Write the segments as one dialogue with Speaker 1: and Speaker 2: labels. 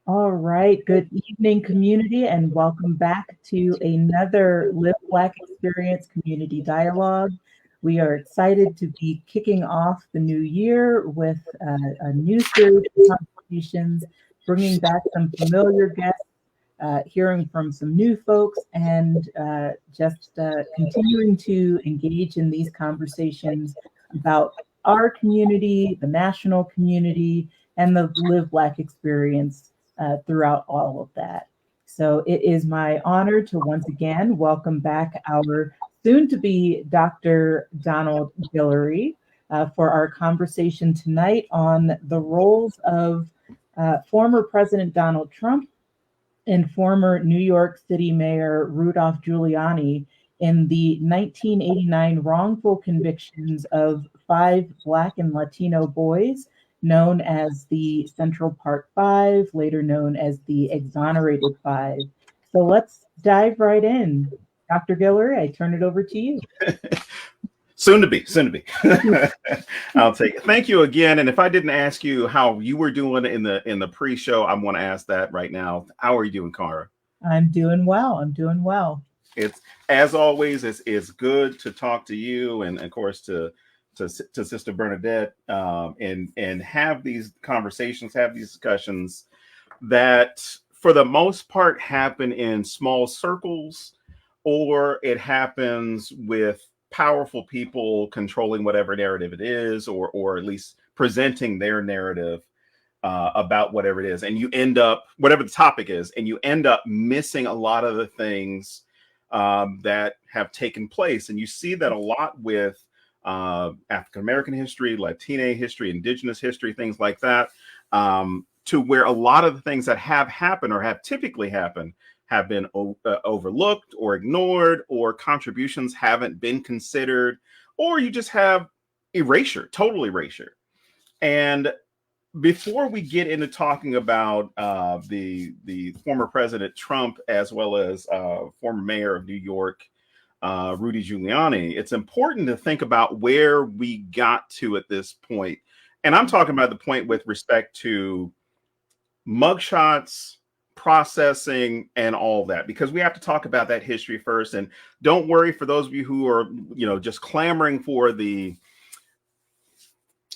Speaker 1: All right. Good evening, community, and welcome back to another Live Black Experience Community Dialogue. We are excited to be kicking off the new year with a new series of conversations, bringing back some familiar guests, hearing from some new folks, and just continuing to engage in these conversations about our community, the national community, and the Live Black experience throughout all of that. So it is my honor to once again welcome back our soon-to-be Dr. Donald Gullory for our conversation tonight on the roles of former President Donald Trump and former New York City Mayor Rudy Giuliani in the 1989 wrongful convictions of 5 Black and Latino boys, known as the Central Park Five, later known as the Exonerated Five. So let's dive right in. Dr. Gullory, I turn it over to you.
Speaker 2: Soon to be. I'll take it. Thank you again. And if I didn't ask you how you were doing in the pre-show, I want to ask that right now. How are you doing, Cara?
Speaker 1: I'm doing well.
Speaker 2: It's, as always, it's good to talk to you, and of course to Sister Bernadette, and have these conversations, have these discussions that for the most part happen in small circles, or it happens with powerful people controlling whatever narrative it is, or at least presenting their narrative about whatever it is. And you end up, whatever the topic is, and you end up missing a lot of the things that have taken place. And you see that a lot with African-American history, Latina history, indigenous history, things like that, to where a lot of the things that have happened or have typically happened have been overlooked or ignored, or contributions haven't been considered, or you just have erasure, total erasure. And before we get into talking about the former President Trump, as well as former Mayor of New York, Rudy Giuliani, it's important to think about where we got to at this point. And I'm talking about the point with respect to mugshots, processing, and all that, because we have to talk about that history first. And don't worry, for those of you who are, just clamoring for the,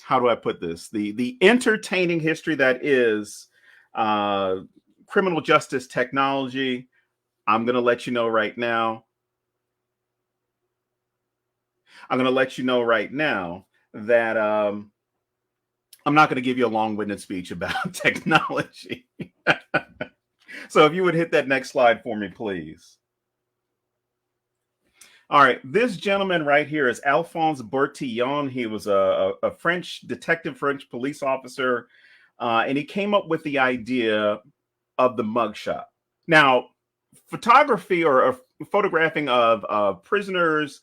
Speaker 2: how do I put this, the entertaining history that is criminal justice technology, I'm going to let you know right now. That I'm not going to give you a long-winded speech about technology. So if you would hit that next slide for me, please. All right, this gentleman right here is Alphonse Bertillon. He was a French detective, French police officer, and he came up with the idea of the mugshot. Now, photography or photographing of prisoners,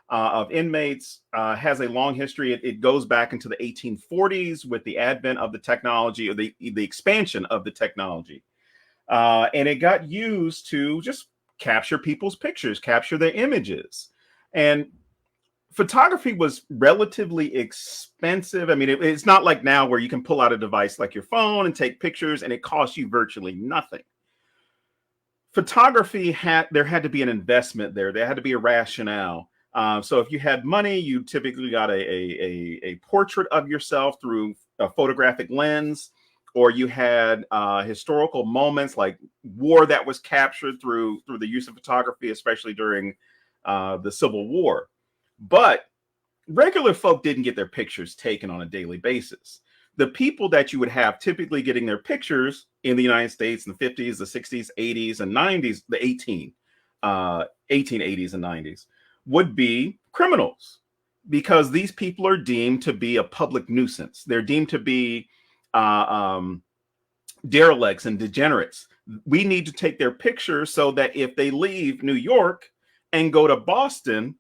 Speaker 2: of inmates, has a long history. It goes back into the 1840s with the advent of the technology, or the expansion of the technology. And it got used to just capture people's pictures, capture their images. And photography was relatively expensive. I mean, it's not like now where you can pull out a device like your phone and take pictures and it costs you virtually nothing. Photography there had to be an investment there. There had to be a rationale. So if you had money, you typically got a portrait of yourself through a photographic lens, or you had historical moments like war that was captured through the use of photography, especially during the Civil War. But regular folk didn't get their pictures taken on a daily basis. The people that you would have typically getting their pictures in the United States in the 50s, the 60s, 80s, and 90s, the 1880s and 90s, would be criminals, because these people are deemed to be a public nuisance. They're deemed to be derelicts and degenerates. We need to take their picture so that if they leave New York and go to Boston,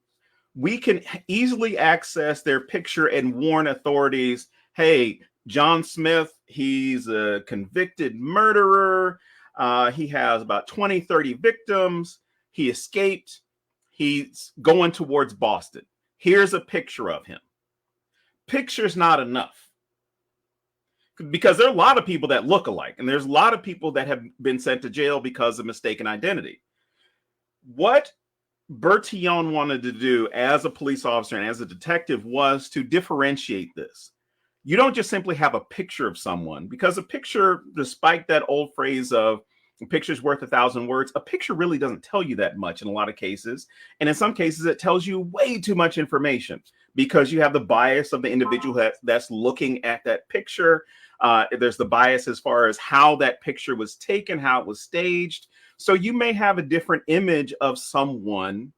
Speaker 2: we can easily access their picture and warn authorities, hey, John Smith, he's a convicted murderer. He has about 20, 30 victims. He escaped. He's going towards Boston. Here's a picture of him. Picture's not enough. because there are a lot of people that look alike, and there's a lot of people that have been sent to jail because of mistaken identity. What Bertillon wanted to do as a police officer and as a detective was to differentiate this. You don't just simply have a picture of someone, because a picture, despite that old phrase of a picture's worth 1,000 words, a picture really doesn't tell you that much in a lot of cases. And in some cases, it tells you way too much information because you have the bias of the individual that's looking at that picture. There's the bias as far as how that picture was taken, how it was staged. So you may have a different image of someone,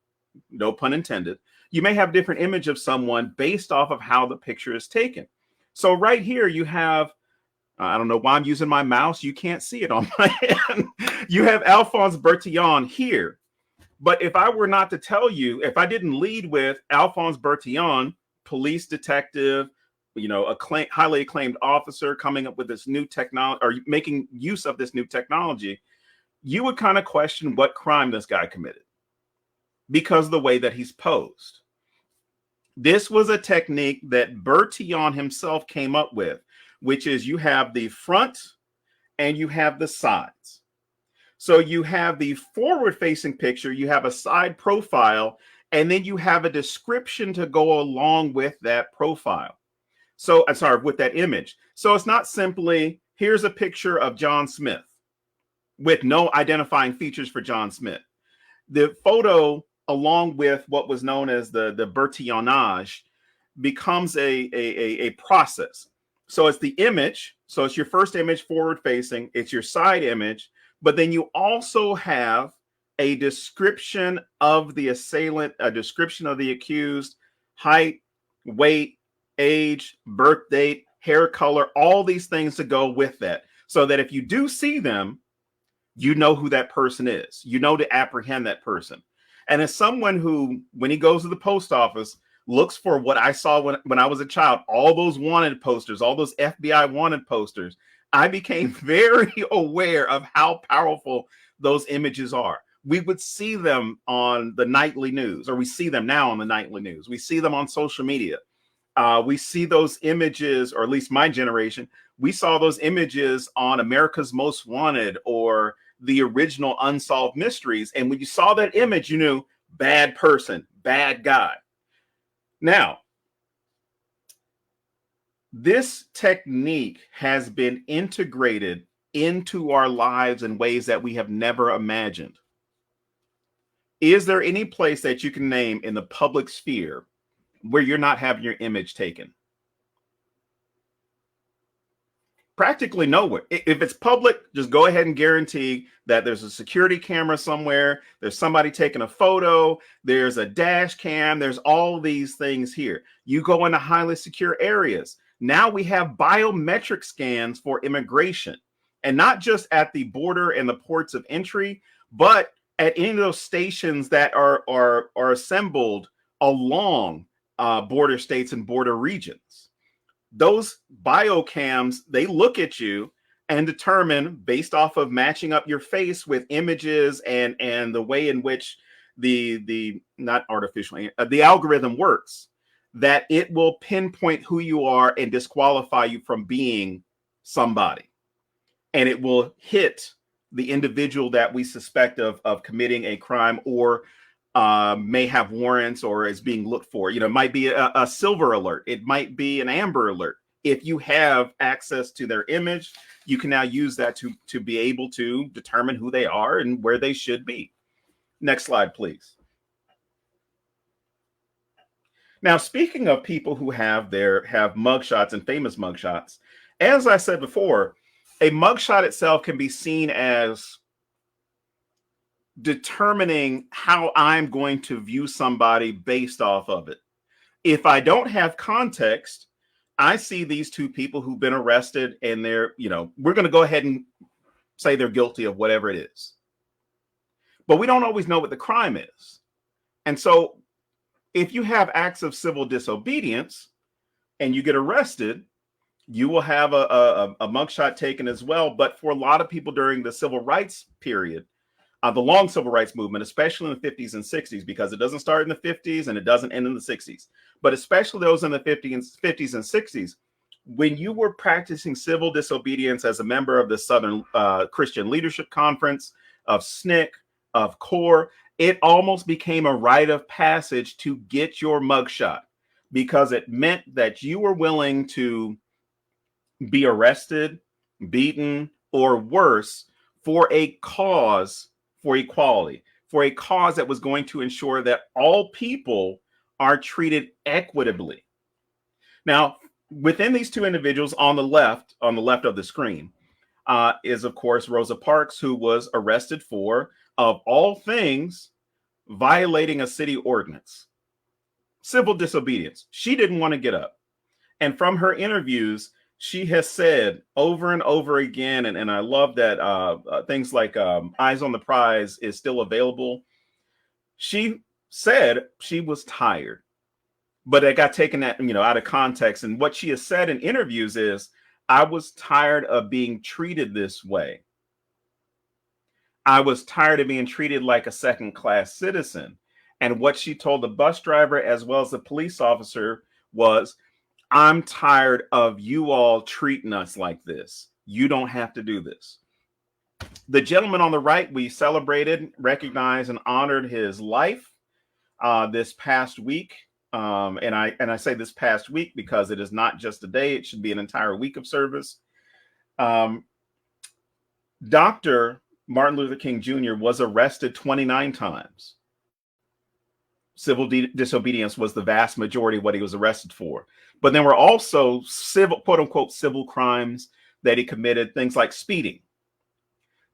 Speaker 2: no pun intended. You may have a different image of someone based off of how the picture is taken. So right here you have, I don't know why I'm using my mouse. You can't see it on my hand. You have Alphonse Bertillon here. But if I were not to tell you, if I didn't lead with Alphonse Bertillon, police detective, highly acclaimed officer coming up with this new technology or making use of this new technology, you would kind of question what crime this guy committed because of the way that he's posed. This was a technique that Bertillon himself came up with, which is you have the front and you have the sides. So you have the forward-facing picture, you have a side profile, and then you have a description to go along with that profile. So, I'm sorry, with that image. So it's not simply, here's a picture of John Smith with no identifying features for John Smith. The photo, along with what was known as the Bertillonage, becomes a process. So it's the image. So it's your first image forward facing. It's your side image. But then you also have a description of the assailant, a description of the accused, height, weight, age, birth date, hair color, all these things to go with that. So that if you do see them, you know who that person is. You know to apprehend that person. And as someone who, when he goes to the post office, looks for what I saw when I was a child, all those wanted posters, all those FBI wanted posters, I became very aware of how powerful those images are. We would see them on the nightly news, or we see them now on the nightly news. We see them on social media. We see those images, or at least my generation, we saw those images on America's Most Wanted or the original Unsolved Mysteries. And when you saw that image, you knew bad person, bad guy. Now, this technique has been integrated into our lives in ways that we have never imagined. Is there any place that you can name in the public sphere where you're not having your image taken? Practically nowhere. If it's public, just go ahead and guarantee that there's a security camera somewhere, there's somebody taking a photo, there's a dash cam, there's all these things here. You go into highly secure areas. Now we have biometric scans for immigration, and not just at the border and the ports of entry, but at any of those stations that are assembled along border states and border regions. Those biocams, they look at you and determine, based off of matching up your face with images and the way in which the algorithm works, that it will pinpoint who you are and disqualify you from being somebody. And it will hit the individual that we suspect of committing a crime or may have warrants or is being looked for. It might be a silver alert. It might be an amber alert. If you have access to their image, you can now use that to be able to determine who they are and where they should be. Next slide, please. Now, speaking of people who have mugshots and famous mugshots, as I said before, a mugshot itself can be seen as determining how I'm going to view somebody based off of it. If I don't have context, I see these two people who've been arrested and they're, we're going to go ahead and say they're guilty of whatever it is. But we don't always know what the crime is. And so if you have acts of civil disobedience and you get arrested, you will have a mugshot taken as well. But for a lot of people during the civil rights period, the long civil rights movement, especially in the 50s and 60s, because it doesn't start in the 50s and it doesn't end in the 60s, but especially those in the 50s and 60s, when you were practicing civil disobedience as a member of the Southern Christian Leadership Conference, of SNCC, of CORE, it almost became a rite of passage to get your mugshot, because it meant that you were willing to be arrested, beaten, or worse for a cause for equality, for a cause that was going to ensure that all people are treated equitably. Now, within these two individuals on the left of the screen, is, of course, Rosa Parks, who was arrested for, of all things, violating a city ordinance, civil disobedience. She didn't want to get up. And from her interviews, she has said over and over again, and I love that things like Eyes on the Prize is still available. She said she was tired, but it got taken out of context. And what she has said in interviews is, I was tired of being treated this way. I was tired of being treated like a second-class citizen. And what she told the bus driver as well as the police officer was, I'm tired of you all treating us like this. You don't have to do this. The gentleman on the right, we celebrated, recognized, and honored his life this past week. And I say this past week because it is not just a day. It should be an entire week of service. Dr. Martin Luther King Jr. was arrested 29 times. Civil disobedience was the vast majority of what he was arrested for. But there were also civil, quote unquote, civil crimes that he committed, things like speeding.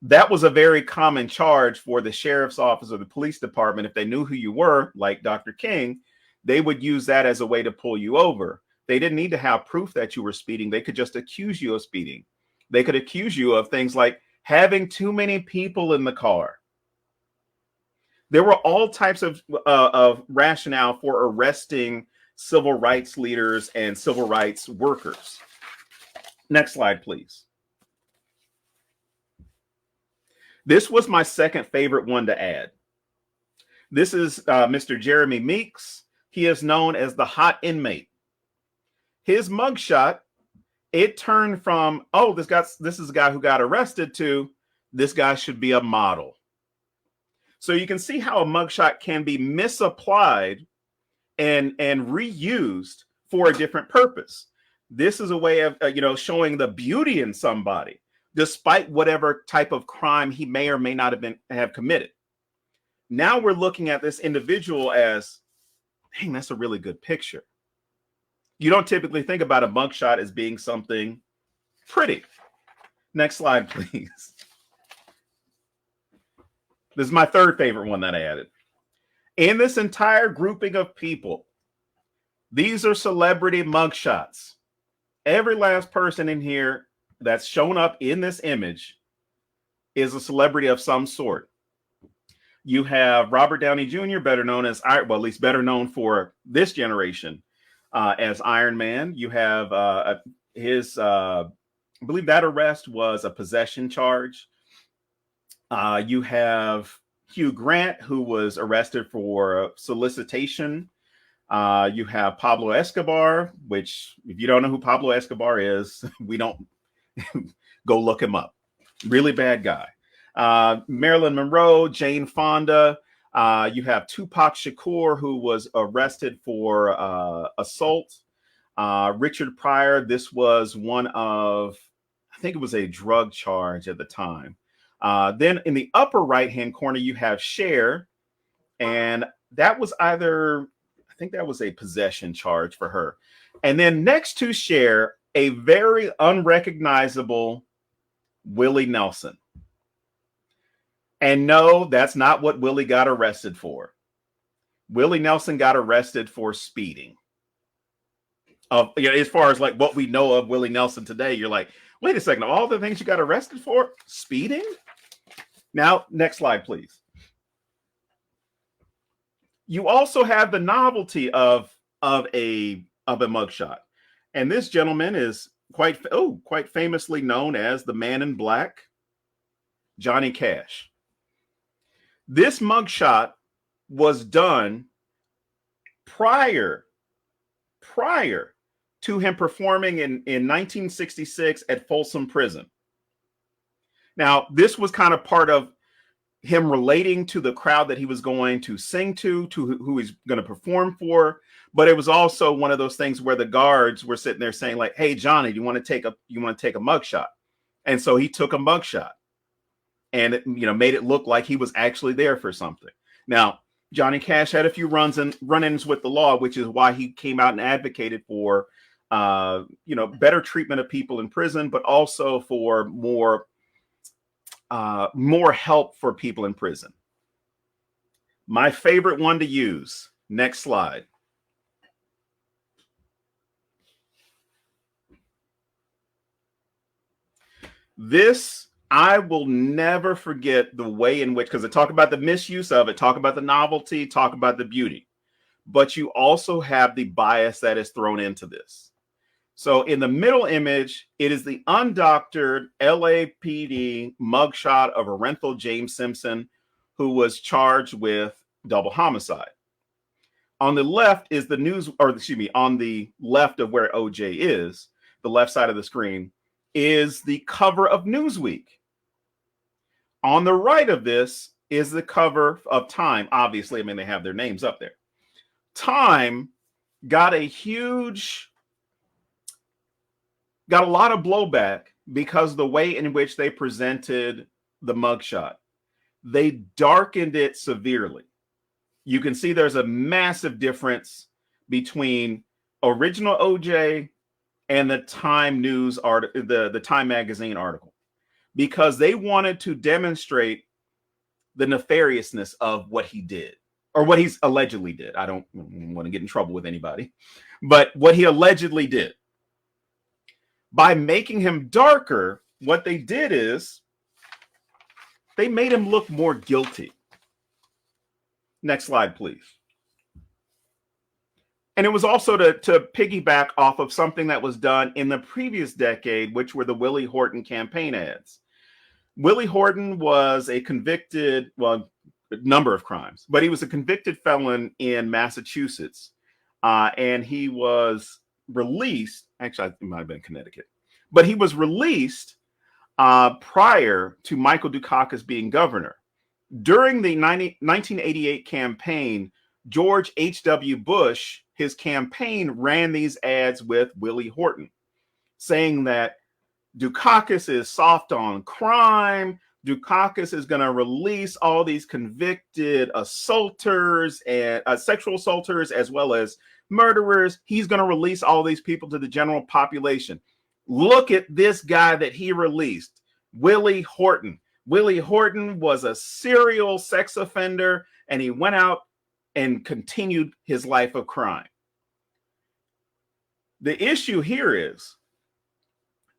Speaker 2: That was a very common charge for the sheriff's office or the police department. If they knew who you were, like Dr. King, they would use that as a way to pull you over. They didn't need to have proof that you were speeding. They could just accuse you of speeding. They could accuse you of things like having too many people in the car. There were all types of rationale for arresting civil rights leaders and civil rights workers. Next slide, please. This was my second favorite one to add. This is Mr. Jeremy Meeks. He is known as the hot inmate. His mugshot, it turned from, oh, this is a guy who got arrested, to this guy should be a model. So you can see how a mugshot can be misapplied and reused for a different purpose. This is a way of showing the beauty in somebody, despite whatever type of crime he may or may not have committed. Now we're looking at this individual as, dang, that's a really good picture. You don't typically think about a mugshot as being something pretty. Next slide, please. This is my third favorite one that I added. In this entire grouping of people, these are celebrity mugshots. Every last person in here that's shown up in this image is a celebrity of some sort. You have Robert Downey Jr., better known as, well, at least better known for this generation as Iron Man. You have I believe that arrest was a possession charge. You have Hugh Grant, who was arrested for solicitation. You have Pablo Escobar, which, if you don't know who Pablo Escobar is, we don't go look him up. Really bad guy. Marilyn Monroe, Jane Fonda. You have Tupac Shakur, who was arrested for assault. Richard Pryor, this was one of, I think it was a drug charge at the time. Then in the upper right-hand corner, you have Cher, and that was either, I think that was a possession charge for her. And then next to Cher, a very unrecognizable Willie Nelson. And no, that's not what Willie got arrested for. Willie Nelson got arrested for speeding. As far as like what we know of Willie Nelson today, you're like, wait a second, all the things you got arrested for, speeding? Now, next slide, please. You also have the novelty of a mugshot. And this gentleman is quite famously known as the Man in Black, Johnny Cash. This mugshot was done prior to him performing in 1966 at Folsom Prison. Now, this was kind of part of him relating to the crowd that he was going to sing to who he's going to perform for. But it was also one of those things where the guards were sitting there saying, like, "Hey, Johnny, do you want to take a mugshot?" And so he took a mugshot, and it, made it look like he was actually there for something. Now, Johnny Cash had a few run-ins with the law, which is why he came out and advocated for better treatment of people in prison, but also for more help for people in prison. My favorite one to use. Next slide. This, I will never forget the way in which, because I talk about the misuse of it, talk about the novelty, talk about the beauty, but you also have the bias that is thrown into this. So in the middle image, it is the undoctored LAPD mugshot of Orenthal James Simpson, who was charged with double homicide. On the left is the news, or excuse me, on the left of where OJ is, the left side of the screen, is the cover of Newsweek. On the right of this is the cover of Time. Obviously, I mean, they have their names up there. Time got a lot of blowback because the way in which they presented the mugshot. They darkened it severely. You can see there's a massive difference between original OJ and the Time News article, the Time magazine article, because they wanted to demonstrate the nefariousness of what he did, or what he's allegedly did. I don't want to get in trouble with anybody, but what he allegedly did. By making him darker, what they did is they made him look more guilty. Next slide, please. And it was also to piggyback off of something that was done in the previous decade, which were the Willie Horton campaign ads. Willie Horton was a convicted, a number of crimes, but he was a convicted felon in Massachusetts. And he was released, actually, it might have been Connecticut, but he was released prior to Michael Dukakis being governor. During the 1988 campaign, George H.W. Bush, his campaign ran these ads with Willie Horton, saying that Dukakis is soft on crime. Dukakis is going to release all these convicted assaulters and sexual assaulters, as well as murderers. He's going to release all these people to the general population. Look at this guy that he released, Willie Horton. Willie Horton was a serial sex offender, and he went out and continued his life of crime. The issue here is,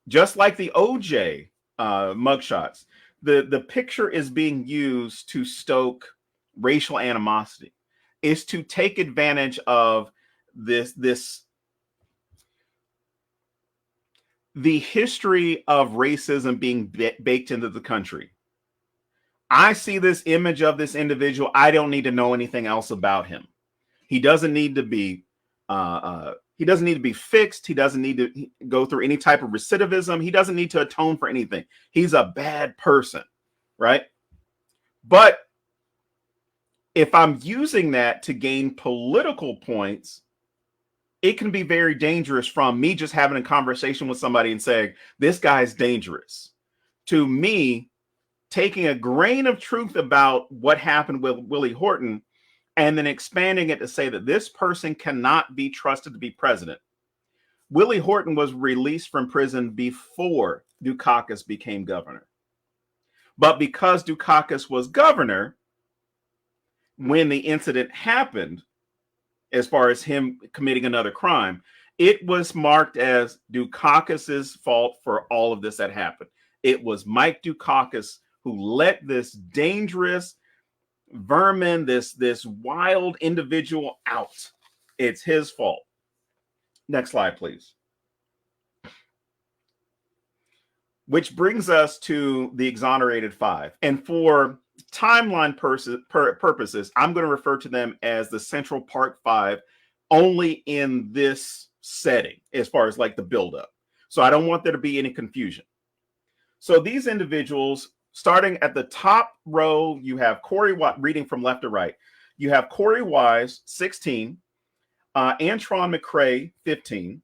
Speaker 2: just like the OJ mugshots, the picture is being used to stoke racial animosity. Is to take advantage of the history of racism being baked into the country. I see this image of this individual. I don't need to know anything else about him. He doesn't need to be fixed. He doesn't need to go through any type of recidivism. He doesn't need to atone for anything. He's a bad person, right? But if I'm using that to gain political points, it can be very dangerous from me just having a conversation with somebody and saying, this guy's dangerous, to me taking a grain of truth about what happened with Willie Horton and then expanding it to say that this person cannot be trusted to be president. Willie Horton was released from prison before Dukakis became governor. But because Dukakis was governor, when the incident happened, as far as him committing another crime, it was marked as Dukakis's fault for all of this that happened. It was Mike Dukakis who let this dangerous vermin, this wild individual out. It's his fault. Next slide, please. Which brings us to the exonerated five. And for timeline purposes, I'm going to refer to them as the Central Park Five, only in this setting as far as like the buildup. So I don't want there to be any confusion. So these individuals, starting at the top row, you have Corey reading from left to right. You have Corey Wise, 16, Antron McCray, 15,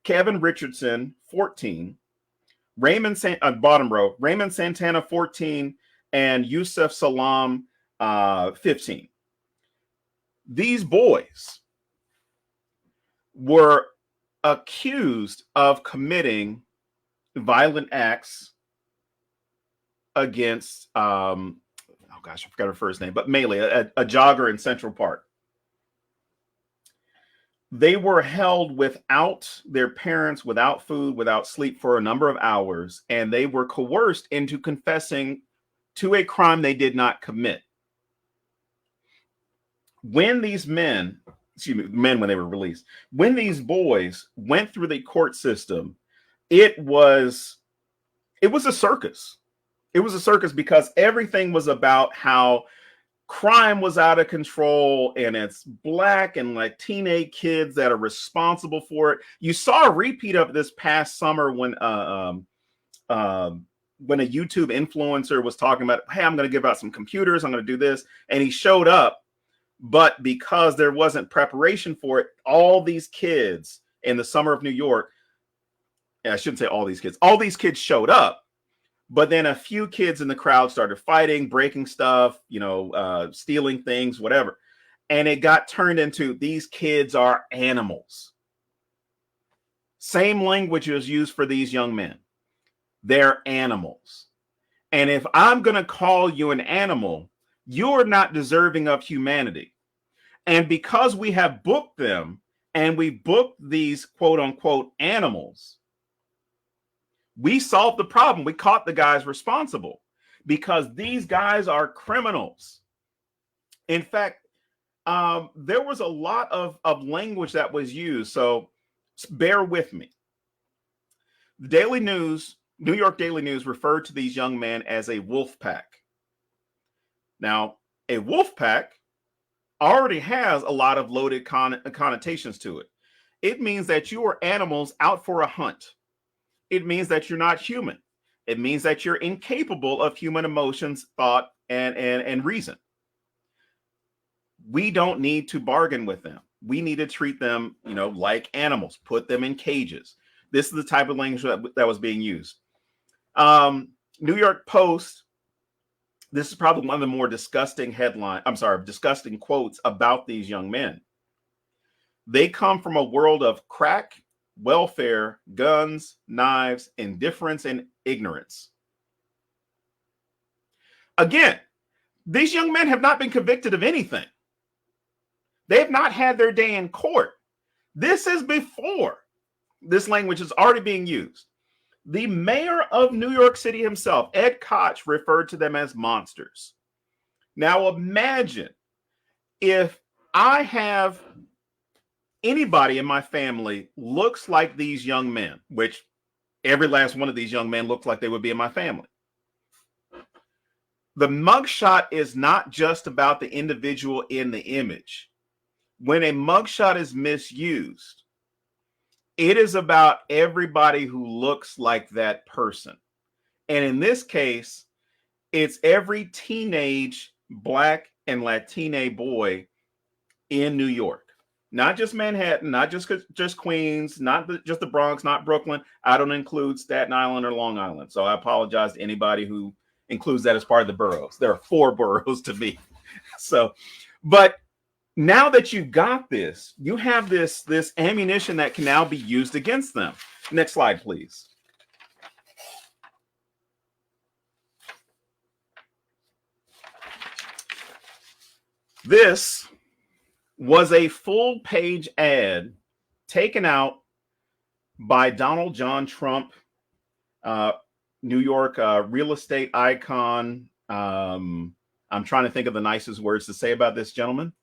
Speaker 2: Kevin Richardson, 14, bottom row, Raymond Santana, 14, and Yusuf Salam, 15. These boys were accused of committing violent acts against, oh gosh, I forgot her first name, but Melee, a jogger in Central Park. They were held without their parents, without food, without sleep for a number of hours, and they were coerced into confessing to a crime they did not commit. When these men when they were released, when these boys went through the court system, it was a circus. It was a circus because everything was about how crime was out of control, and it's Black and Latino kids that are responsible for it. You saw a repeat of this past summer when a YouTube influencer was talking about, hey, I'm going to give out some computers, I'm going to do this, and he showed up. But because there wasn't preparation for it, all these kids in the summer of New York, I shouldn't say all these kids showed up, but then a few kids in the crowd started fighting, breaking stuff, stealing things, whatever. And it got turned into, these kids are animals. Same language was used for these young men. They're animals. And if I'm going to call you an animal, you're not deserving of humanity. And because we have booked them and we booked these quote unquote animals, we solved the problem. We caught the guys responsible because these guys are criminals. In fact, there was a lot of language that was used. So bear with me. The Daily News, New York Daily News, referred to these young men as a wolf pack. Now, a wolf pack already has a lot of loaded connotations to it. It means that you are animals out for a hunt. It means that you're not human. It means that you're incapable of human emotions, thought, and reason. We don't need to bargain with them. We need to treat them, like animals, put them in cages. This is the type of language that was being used. New York Post, this is probably one of the more disgusting disgusting quotes about these young men. They come from a world of crack, welfare, guns, knives, indifference, and ignorance. Again, these young men have not been convicted of anything. They have not had their day in court. This is before this language is already being used. The mayor of New York City himself, Ed Koch, referred to them as monsters. Now imagine if I have anybody in my family looks like these young men, which every last one of these young men looks like they would be in my family. The mugshot is not just about the individual in the image. When a mugshot is misused, it is about everybody who looks like that person. And in this case, it's every teenage Black and Latino boy in New York. Not just Manhattan, not just Queens, not just the Bronx, not Brooklyn. I don't include Staten Island or Long Island. So I apologize to anybody who includes that as part of the boroughs. There are 4 boroughs to me. So, but now that you've got this, you have this ammunition that can now be used against them. Next slide, please. This was a full-page ad taken out by Donald John Trump, New York real estate icon. I'm trying to think of the nicest words to say about this gentleman.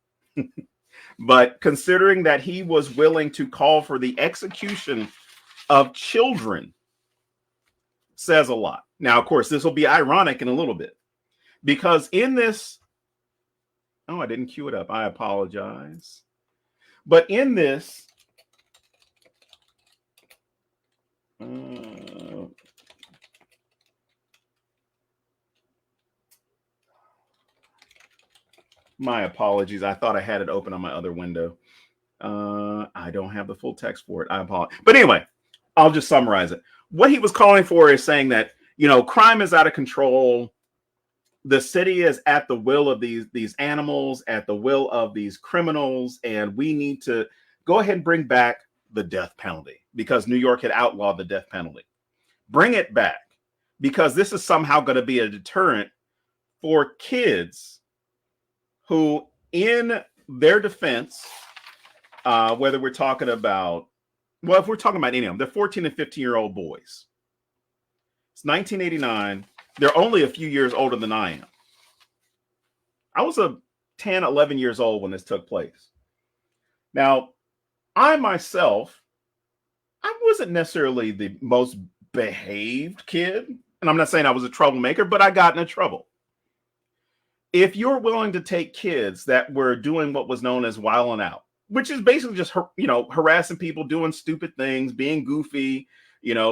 Speaker 2: But considering that he was willing to call for the execution of children, says a lot. Now, of course, this will be ironic in a little bit, because in this, oh, I didn't cue it up. I apologize. But in this, My apologies. I thought I had it open on my other window. I don't have the full text for it. I apologize. But anyway, I'll just summarize it. What he was calling for is saying that, crime is out of control. The city is at the will of these animals, at the will of these criminals, and we need to go ahead and bring back the death penalty because New York had outlawed the death penalty. Bring it back because this is somehow going to be a deterrent for kids who, in their defense, whether we're talking about, if we're talking about any of them, they're 14 and 15-year-old boys. It's 1989. They're only a few years older than I am. I was 10, 11 years old when this took place. Now, I myself, I wasn't necessarily the most behaved kid. And I'm not saying I was a troublemaker, but I got into trouble. If you're willing to take kids that were doing what was known as wilding out, which is basically just, harassing people, doing stupid things, being goofy,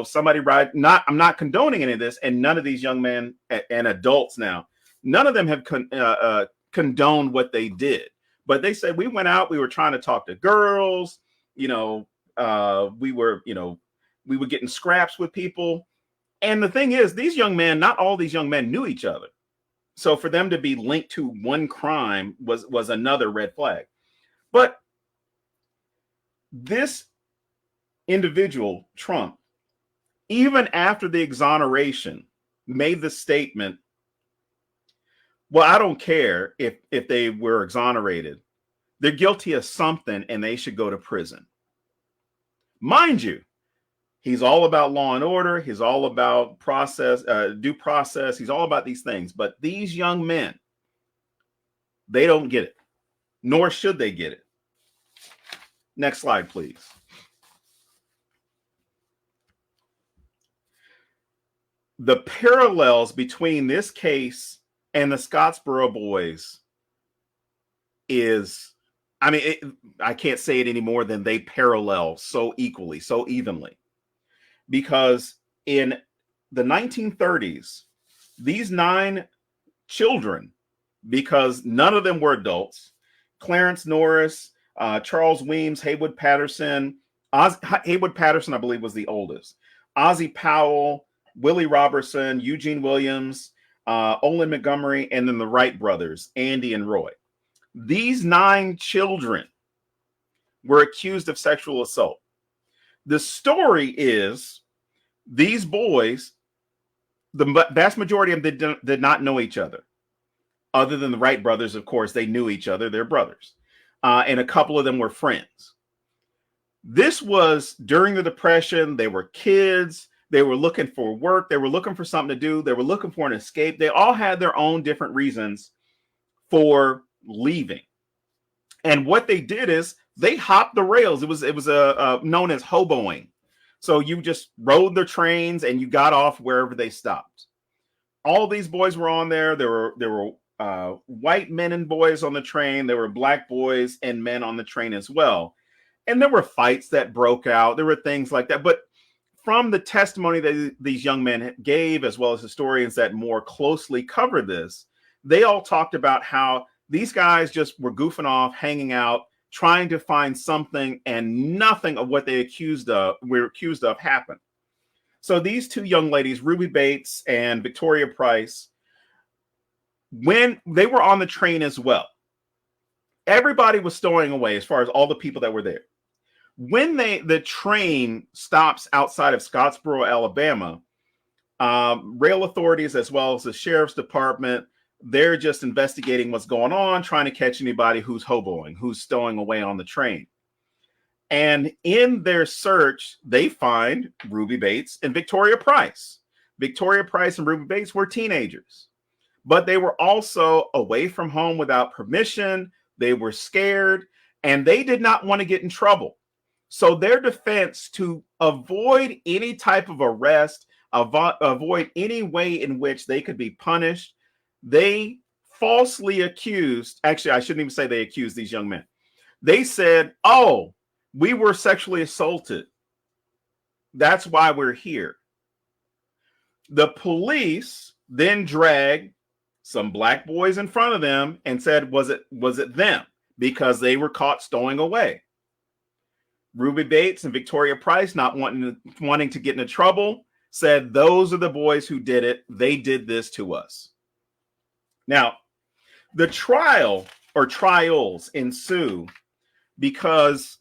Speaker 2: somebody I'm not condoning any of this. And none of these young men and adults now, none of them have condoned what they did. But they said, we went out, we were trying to talk to girls, we were getting scraps with people. And the thing is, these young men, not all these young men knew each other. So for them to be linked to one crime was another red flag. But this individual, Trump, even after the exoneration, made the statement, well, I don't care if they were exonerated. They're guilty of something and they should go to prison. Mind you, he's all about law and order. He's all about due process. He's all about these things. But these young men, they don't get it, nor should they get it. Next slide, please. The parallels between this case and the Scottsboro boys is, I can't say it any more than they parallel so equally, so evenly. Because in the 1930s, these 9 children, because none of them were adults, Clarence Norris, Charles Weems, Haywood Patterson, Haywood Patterson, I believe, was the oldest. Ozzie Powell, Willie Robertson, Eugene Williams, Olin Montgomery, and then the Wright brothers, Andy and Roy. These 9 children were accused of sexual assault. The story is these boys, the vast majority of them did not know each other. Other than the Wright brothers, of course, they knew each other. They're brothers. And a couple of them were friends. This was during the Depression. They were kids. They were looking for work. They were looking for something to do. They were looking for an escape. They all had their own different reasons for leaving. And what they did is they hopped the rails. It was known as hoboing. So you just rode the trains and you got off wherever they stopped. All these boys were on there. There were white men and boys on the train. There were black boys and men on the train as well. And there were fights that broke out. There were things like that. But from the testimony that these young men gave, as well as historians that more closely cover this, they all talked about how these guys just were goofing off, hanging out, trying to find something, and nothing of what they were accused of happened. So these 2 young ladies, Ruby Bates and Victoria Price, when they were on the train as well, everybody was stowing away as far as all the people that were there. When the train stops outside of Scottsboro, Alabama, rail authorities as well as the sheriff's department, they're just investigating what's going on, trying to catch anybody who's hoboing, who's stowing away on the train. And in their search, they find Ruby Bates and Victoria Price. Victoria Price and Ruby Bates were teenagers, but they were also away from home without permission. They were scared and they did not want to get in trouble. So their defense, to avoid any type of arrest, avoid any way in which they could be punished, they falsely accused, actually, I shouldn't even say they accused these young men. They said, oh, we were sexually assaulted That's why we're here. The police then dragged some black boys in front of them and said, was it them? Because they were caught stowing away. Ruby Bates and Victoria Price, not wanting to get into trouble, said, those are the boys who did it. They did this to us. Now, the trial or trials ensue because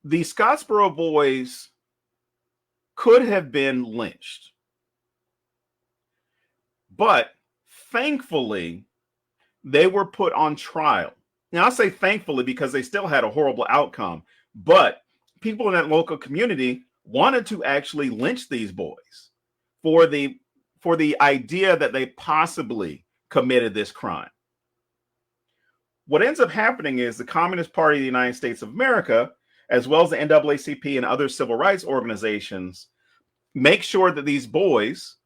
Speaker 2: the Scottsboro boys could have been lynched. But thankfully, they were put on trial. Now, I say thankfully because they still had a horrible outcome, but people in that local community wanted to actually lynch these boys for the idea that they possibly committed this crime. What ends up happening is the Communist Party of the United States of America, as well as the NAACP and other civil rights organizations, make sure that these boys,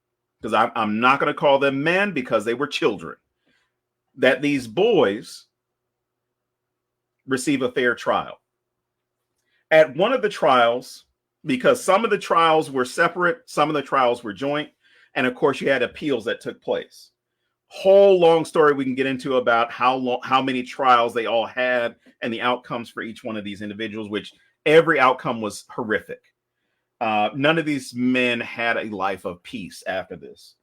Speaker 2: because I'm not going to call them men because they were children, that these boys receive a fair trial. At one of the trials, because some of the trials were separate, some of the trials were joint, and of course you had appeals that took place. Whole long story we can get into about how many trials they all had and the outcomes for each one of these individuals, which every outcome was horrific. None of these men had a life of peace after this,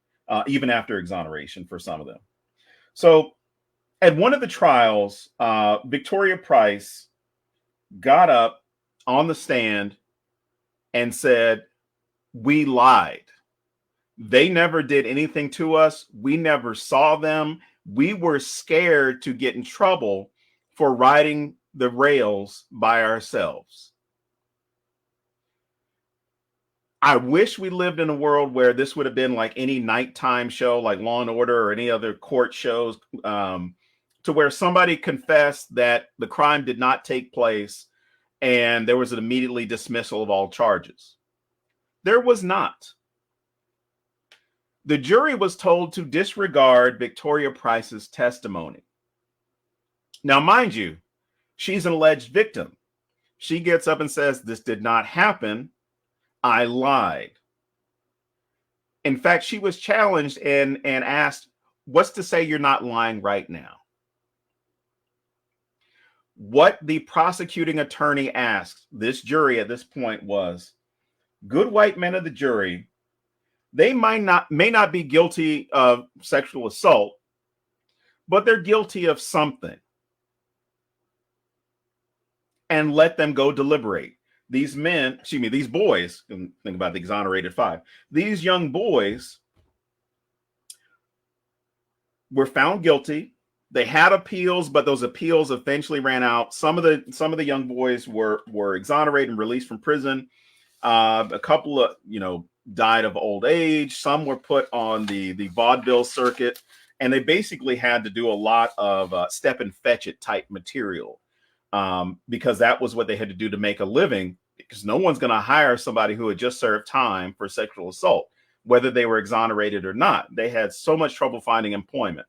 Speaker 2: even after exoneration for some of them. So at one of the trials, Victoria Price got up on the stand and said, we lied. They never did anything to us. We never saw them. We were scared to get in trouble for riding the rails by ourselves. I wish we lived in a world where this would have been like any nighttime show, like Law and Order or any other court shows, to where somebody confessed that the crime did not take place and there was an immediately dismissal of all charges. There was not. The jury was told to disregard Victoria Price's testimony. Now, mind you, she's an alleged victim. She gets up and says, this did not happen. I lied. In fact, she was challenged and asked, what's to say you're not lying right now? What the prosecuting attorney asked this jury at this point was, good white men of the jury, they may not be guilty of sexual assault, but they're guilty of something. And let them go deliberate. These boys, think about the exonerated 5. These young boys were found guilty. They had appeals, but those appeals eventually ran out. Some of the young boys were exonerated and released from prison. A couple of, died of old age. Some were put on the vaudeville circuit, and they basically had to do a lot of step and fetch it type material. Because that was what they had to do to make a living, because no one's going to hire somebody who had just served time for sexual assault, whether they were exonerated or not. They had so much trouble finding employment.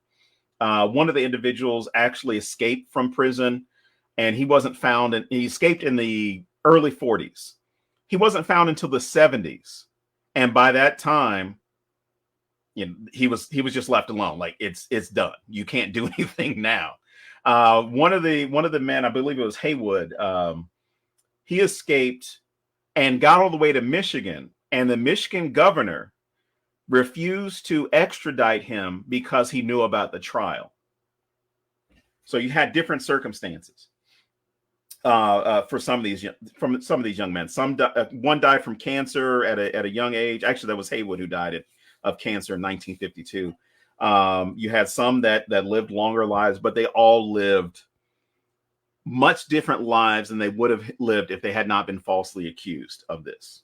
Speaker 2: One of the individuals actually escaped from prison, and he wasn't found, and he escaped in the early 40s. He wasn't found until the 70s. And by that time, he was just left alone. Like it's done. You can't do anything now. One of the men, I believe it was Haywood, he escaped and got all the way to Michigan, and the Michigan governor refused to extradite him because he knew about the trial. So you had different circumstances for some of these young men. One died from cancer at a young age. Actually, that was Haywood who died of cancer in 1952. You had some that lived longer lives, but they all lived much different lives than they would have lived if they had not been falsely accused of this.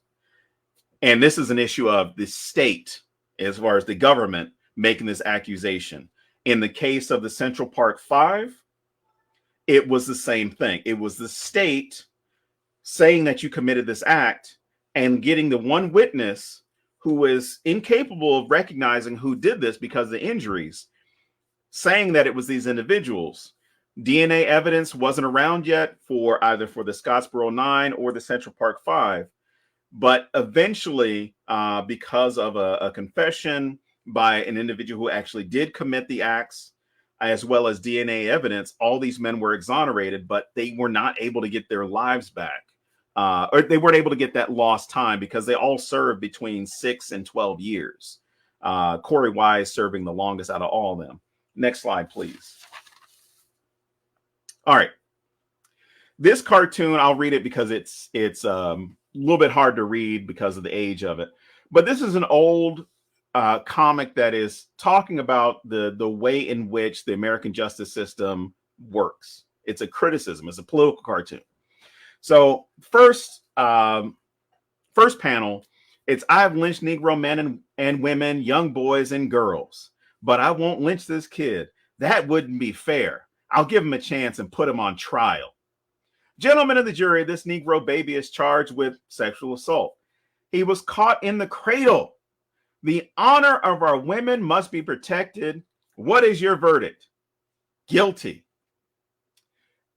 Speaker 2: And this is an issue of the state, as far as the government making this accusation. In the case of the Central Park 5, it was the same thing. It was the state saying that you committed this act and getting the one witness who was incapable of recognizing who did this because of the injuries, saying that it was these individuals. DNA evidence wasn't around yet for either for the Scottsboro 9 or the Central Park 5. But eventually, because of a confession by an individual who actually did commit the acts, as well as DNA evidence, all these men were exonerated, but they were not able to get their lives back. Or they weren't able to get that lost time because they all served between 6 and 12 years. Corey Wise serving the longest out of all of them. Next slide, please. All right. This cartoon, I'll read it because it's a little bit hard to read because of the age of it. But this is an old comic that is talking about the way in which the American justice system works. It's a criticism. It's a political cartoon. So first panel, it's I've lynched Negro men and women, young boys and girls, but I won't lynch this kid. That wouldn't be fair. I'll give him a chance and put him on trial. Gentlemen of the jury, this Negro baby is charged with sexual assault. He was caught in the cradle. The honor of our women must be protected. What is your verdict? Guilty.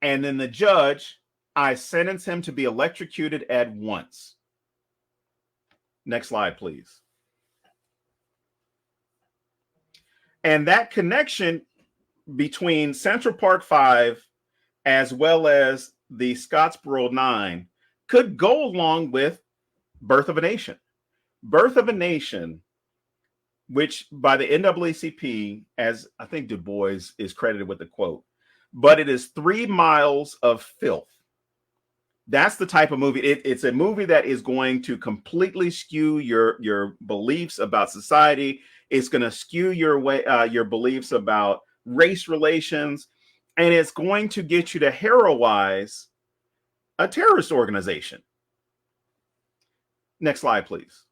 Speaker 2: And then the judge, I sentence him to be electrocuted at once. Next slide, please. And that connection between Central Park 5 as well as the Scottsboro 9 could go along with Birth of a Nation. Birth of a Nation, which by the NAACP, as I think Du Bois is credited with the quote, but it is 3 miles of filth. That's the type of movie. It's a movie that is going to completely skew your beliefs about society. It's going to skew your beliefs about race relations, and it's going to get you to heroize a terrorist organization. Next slide, please.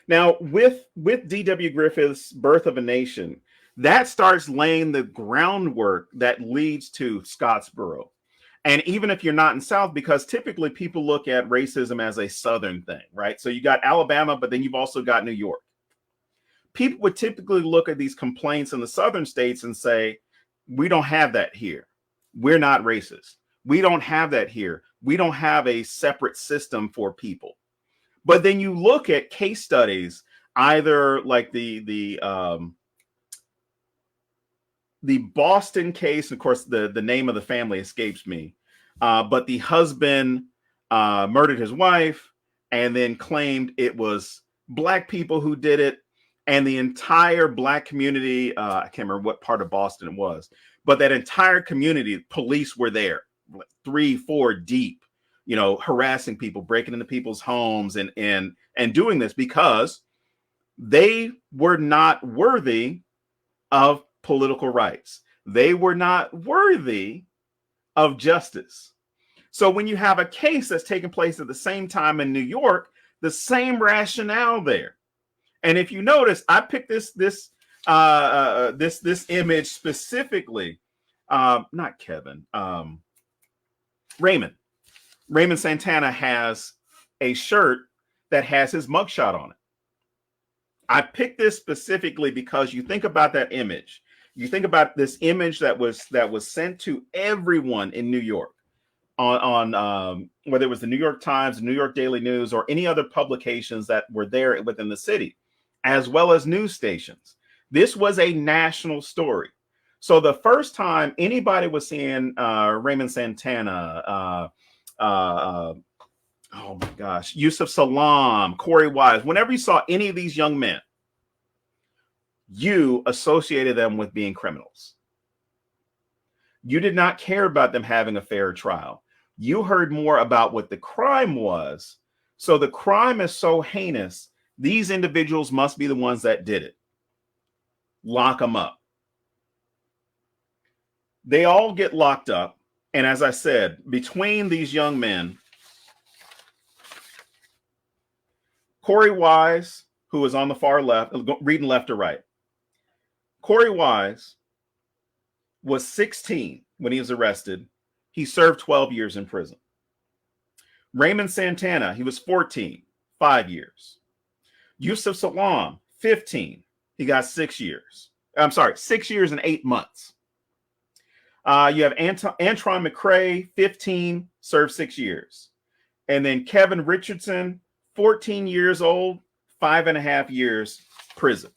Speaker 2: Now, with D.W. Griffith's Birth of a Nation, that starts laying the groundwork that leads to Scottsboro. And even if you're not in South, because typically people look at racism as a Southern thing, right? So you got Alabama, but then you've also got New York. People would typically look at these complaints in the Southern states and say, we don't have that here. We're not racist. We don't have that here. We don't have a separate system for people. But then you look at case studies, either like the Boston case. Of course, the name of the family escapes me. But the husband murdered his wife and then claimed it was Black people who did it. And the entire Black community, I can't remember what part of Boston it was, but that entire community, police were there, 3, 4 deep, harassing people, breaking into people's homes and doing this because they were not worthy of political rights. They were not worthy of justice. So when you have a case that's taking place at the same time in New York, the same rationale there. And if you notice, I picked this image specifically, not Kevin, Raymond. Raymond Santana has a shirt that has his mugshot on it. I picked this specifically because you think about that image. You think about this image that was sent to everyone in New York on whether it was the New York Times, the New York Daily News, or any other publications that were there within the city, as well as news stations. This was a national story. So the first time anybody was seeing Raymond Santana, oh my gosh, Yusuf Salaam, Corey Wise, whenever you saw any of these young men, you associated them with being criminals. You did not care about them having a fair trial. You heard more about what the crime was. So the crime is so heinous, these individuals must be the ones that did it. Lock them up. They all get locked up. And as I said, between these young men, Corey Wise, who is on the far left, reading left to right. Corey Wise was 16 when he was arrested. He served 12 years in prison. Raymond Santana, he was 14, 5 years. Yusuf Salaam, 15. He got 6 years. I'm sorry, 6 years and 8 months. You have Antron McCray, 15, served 6 years. And then Kevin Richardson, 14 years old, 5.5 years prison.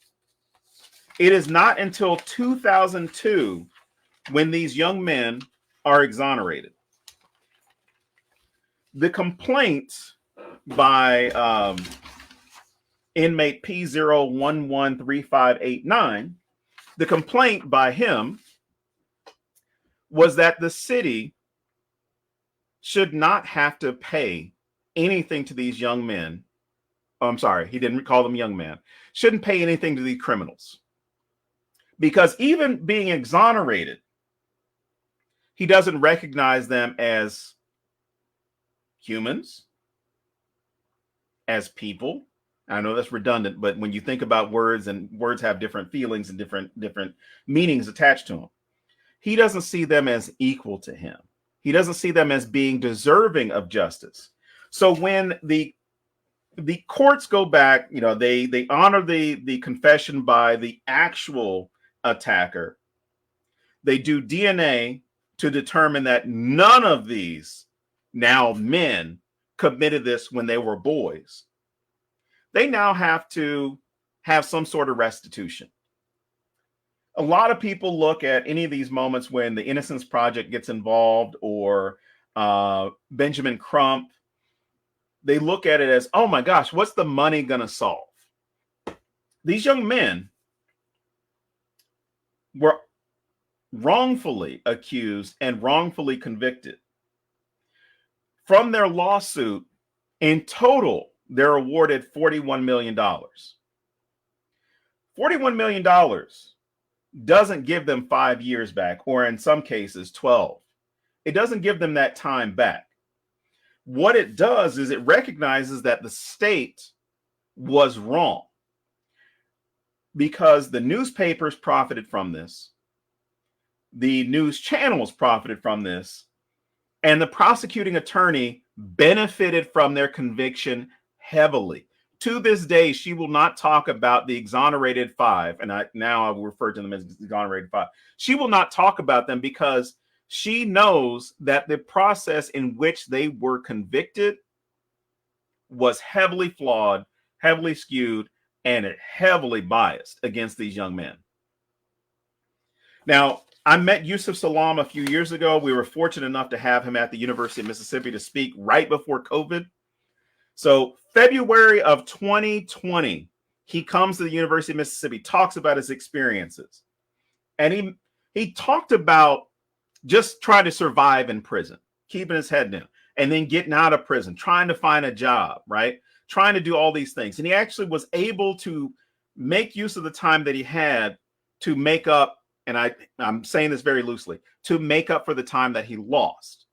Speaker 2: It is not until 2002 when these young men are exonerated. The complaint by inmate P0113589, the complaint by him was that the city should not have to pay anything to these young men. Oh, I'm sorry, he didn't call them young men. Shouldn't pay anything to these criminals. Because even being exonerated, he doesn't recognize them as humans, as people. I know that's redundant, but when you think about words, and words have different feelings and different meanings attached to them, he doesn't see them as equal to him. He doesn't see them as being deserving of justice. So when the courts go back, you know, they honor the confession by the actual attacker. They do DNA to determine that none of these now men committed this when they were boys. They now have to have some sort of restitution. A lot of people look at any of these moments when the Innocence Project gets involved, or Benjamin Crump. They look at it as, oh my gosh, what's the money going to solve? These young men were wrongfully accused and wrongfully convicted. From their lawsuit, in total, they're awarded $41 million. $41 million doesn't give them 5 years back, or in some cases 12. It doesn't give them that time back. What it does is it recognizes that the state was wrong, because the newspapers profited from this, the news channels profited from this, and the prosecuting attorney benefited from their conviction heavily. To this day, she will not talk about the exonerated five, and now I will refer to them as exonerated five. She will not talk about them because she knows that the process in which they were convicted was heavily flawed, heavily skewed, and heavily biased against these young men. Now, I met Yusuf Salam a few years ago. We were fortunate enough to have him at the University of Mississippi to speak right before COVID. So February of 2020, he comes to the University of Mississippi, talks about his experiences. And he talked about just trying to survive in prison, keeping his head down, and then getting out of prison, trying to find a job, right? Trying to do all these things. And he actually was able to make use of the time that he had to make up, and I'm saying this very loosely, to make up for the time that he lost.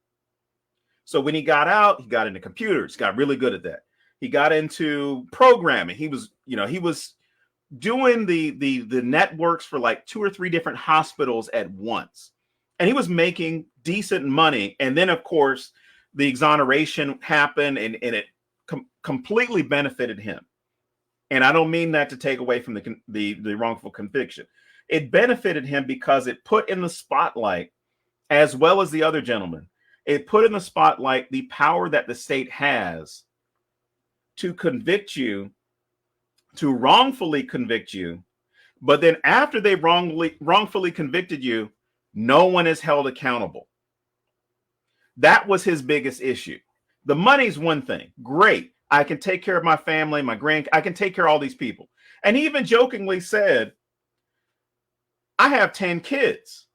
Speaker 2: So when he got out, he got into computers, got really good at that. He got into programming. He was doing the networks for like 2 or 3 different hospitals at once. And he was making decent money. And then, of course, the exoneration happened, and it completely benefited him. And I don't mean that to take away from the wrongful conviction. It benefited him because it put in the spotlight, as well as the other gentleman, it put in the spotlight the power that the state has to convict you, to wrongfully convict you. But then after they wrongfully convicted you, no one is held accountable. That was his biggest issue. The money's one thing. Great. I can take care of my family, I can take care of all these people. And he even jokingly said, I have 10 kids.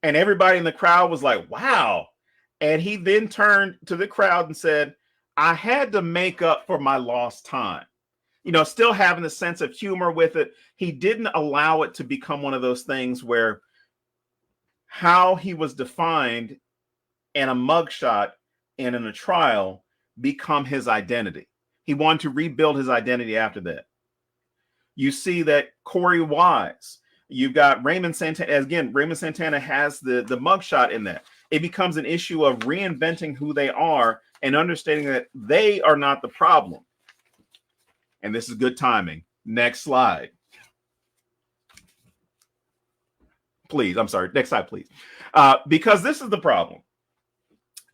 Speaker 2: And everybody in the crowd was like, wow. And he then turned to the crowd and said, I had to make up for my lost time. You know, still having a sense of humor with it. He didn't allow it to become one of those things where how he was defined in a mugshot and in a trial become his identity. He wanted to rebuild his identity after that. You see that Corey Wise, you've got Raymond Santana. Again, Raymond Santana has the mugshot in that. It becomes an issue of reinventing who they are and understanding that they are not the problem. And this is good timing. Next slide. Please, I'm sorry. Next slide, please. Because this is the problem.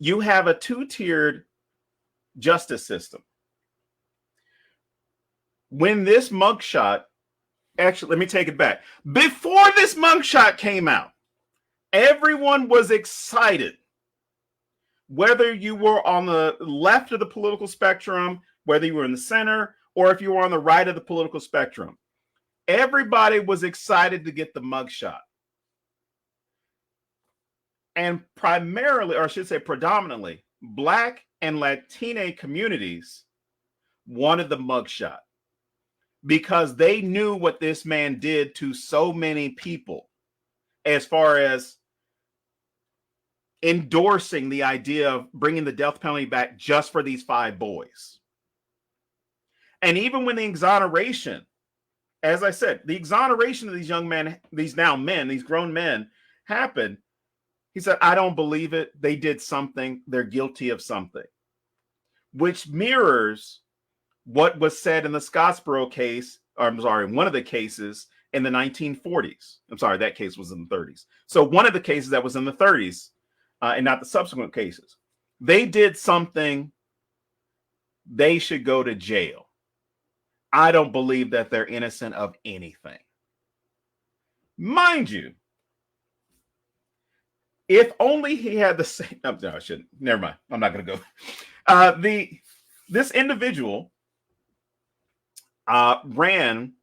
Speaker 2: You have a two-tiered justice system. When this mugshot, actually, let me take it back. Before this mugshot came out, everyone was excited. Whether you were on the left of the political spectrum, whether you were in the center, or if you were on the right of the political spectrum, everybody was excited to get the mugshot. And primarily, or I should say predominantly, Black and Latino communities wanted the mugshot because they knew what this man did to so many people as far as endorsing the idea of bringing the death penalty back just for these 5 boys. And even when the exoneration, as I said, the exoneration of these young men, these grown men happened, he said, I don't believe it. They did something. They're guilty of something, which mirrors what was said in the Scottsboro case, or I'm sorry, one of the cases in the 1940s. I'm sorry, that case was in the 30s. So one of the cases that was in the 30s, and not the subsequent cases, they did something, they should go to jail. I don't believe that they're innocent of anything. Mind you, if only he had the same, no, I shouldn't. Never mind. I'm not going to go. This individual ran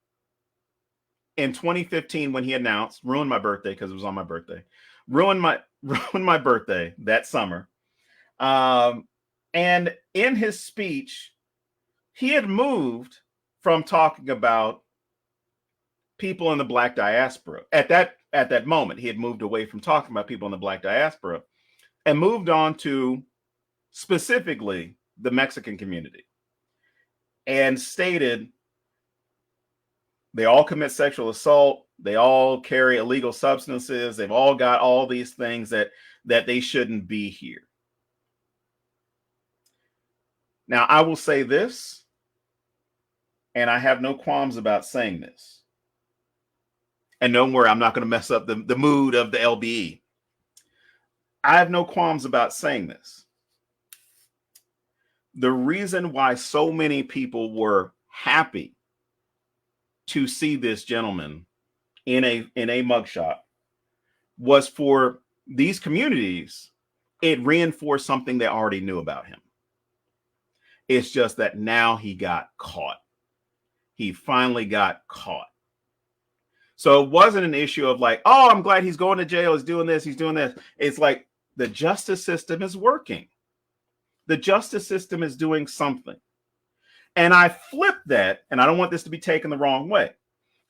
Speaker 2: in 2015 when he announced, ruined my birthday because it was on my birthday, ruined my birthday that summer. And in his speech, he had moved from talking about people in the Black diaspora. At that moment, he had moved away from talking about people in the Black diaspora and moved on to specifically the Mexican community, and stated they all commit sexual assault, they all carry illegal substances, they've all got all these things that they shouldn't be here. Now, I will say this, and I have no qualms about saying this. And don't worry, I'm not going to mess up the mood of the LBE. I have no qualms about saying this. The reason why so many people were happy to see this gentleman in a mugshot was for these communities. It reinforced something they already knew about him. It's just that now he got caught. He finally got caught. So it wasn't an issue of like, oh, I'm glad he's going to jail. He's doing this. He's doing this. It's like the justice system is working. The justice system is doing something. And I flipped that, and I don't want this to be taken the wrong way.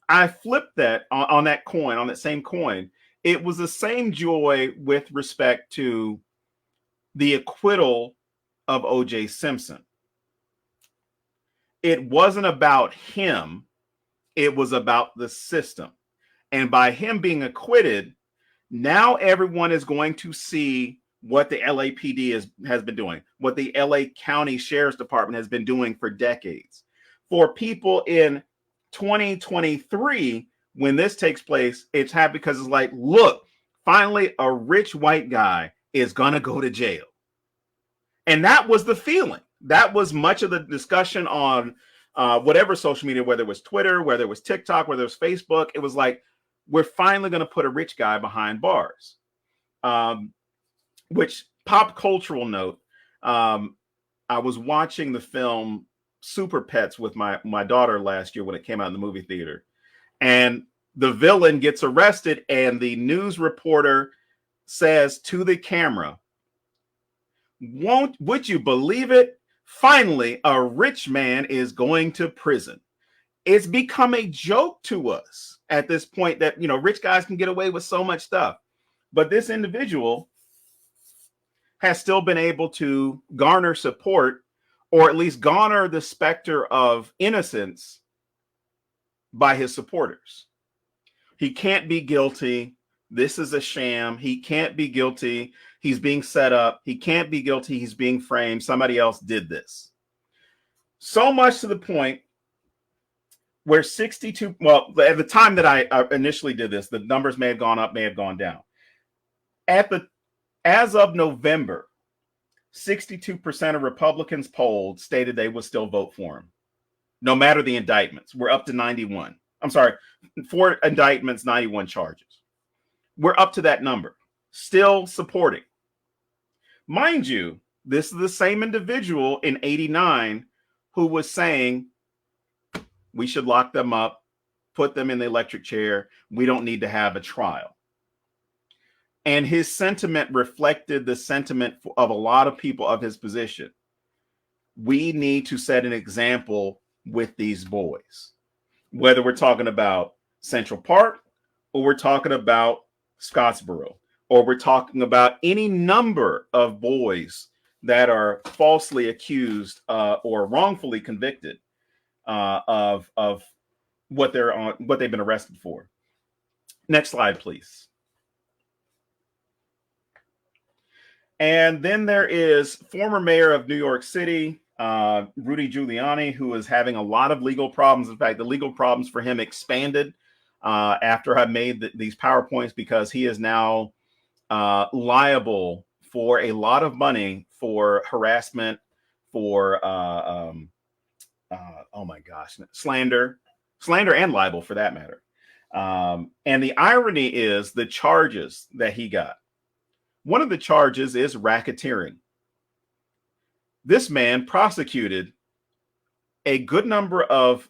Speaker 2: I flipped that on that coin, on that same coin. It was the same joy with respect to the acquittal of O.J. Simpson. It wasn't about him. It was about the system. And by him being acquitted, now everyone is going to see what the LAPD has been doing, what the LA County Sheriff's Department has been doing for decades. For people in 2023, when this takes place, it's happy because it's like, look, finally a rich white guy is going to go to jail. And that was the feeling. That was much of the discussion on whatever social media, whether it was Twitter, whether it was TikTok, whether it was Facebook. It was like, we're finally going to put a rich guy behind bars. Which, pop cultural note, I was watching the film Super Pets with my daughter last year when it came out in the movie theater. And the villain gets arrested, and the news reporter says to the camera, would you believe it? Finally, a rich man is going to prison. It's become a joke to us at this point that, rich guys can get away with so much stuff. But this individual has still been able to garner support, or at least garner the specter of innocence by his supporters. He can't be guilty. This is a sham. He can't be guilty. He's being set up. He can't be guilty. He's being framed. Somebody else did this. So much to the point where 62, well, at the time that I initially did this, the numbers may have gone up, may have gone down. As of November, 62% of Republicans polled stated they would still vote for him, no matter the indictments. We're up to 91. I'm sorry, 4 indictments, 91 charges. We're up to that number, still supporting. Mind you, this is the same individual in 89 who was saying we should lock them up, put them in the electric chair. We don't need to have a trial. And his sentiment reflected the sentiment of a lot of people of his position. We need to set an example with these boys, whether we're talking about Central Park or we're talking about Scottsboro, or we're talking about any number of boys that are falsely accused or wrongfully convicted of what they've been arrested for. Next slide, please. And then there is former mayor of New York City, Rudy Giuliani, who is having a lot of legal problems. In fact, the legal problems for him expanded after I made these PowerPoints, because he is now liable for a lot of money for harassment, for oh my gosh, slander and libel for that matter. And the irony is the charges that he got. One of the charges is racketeering. This man prosecuted a good number of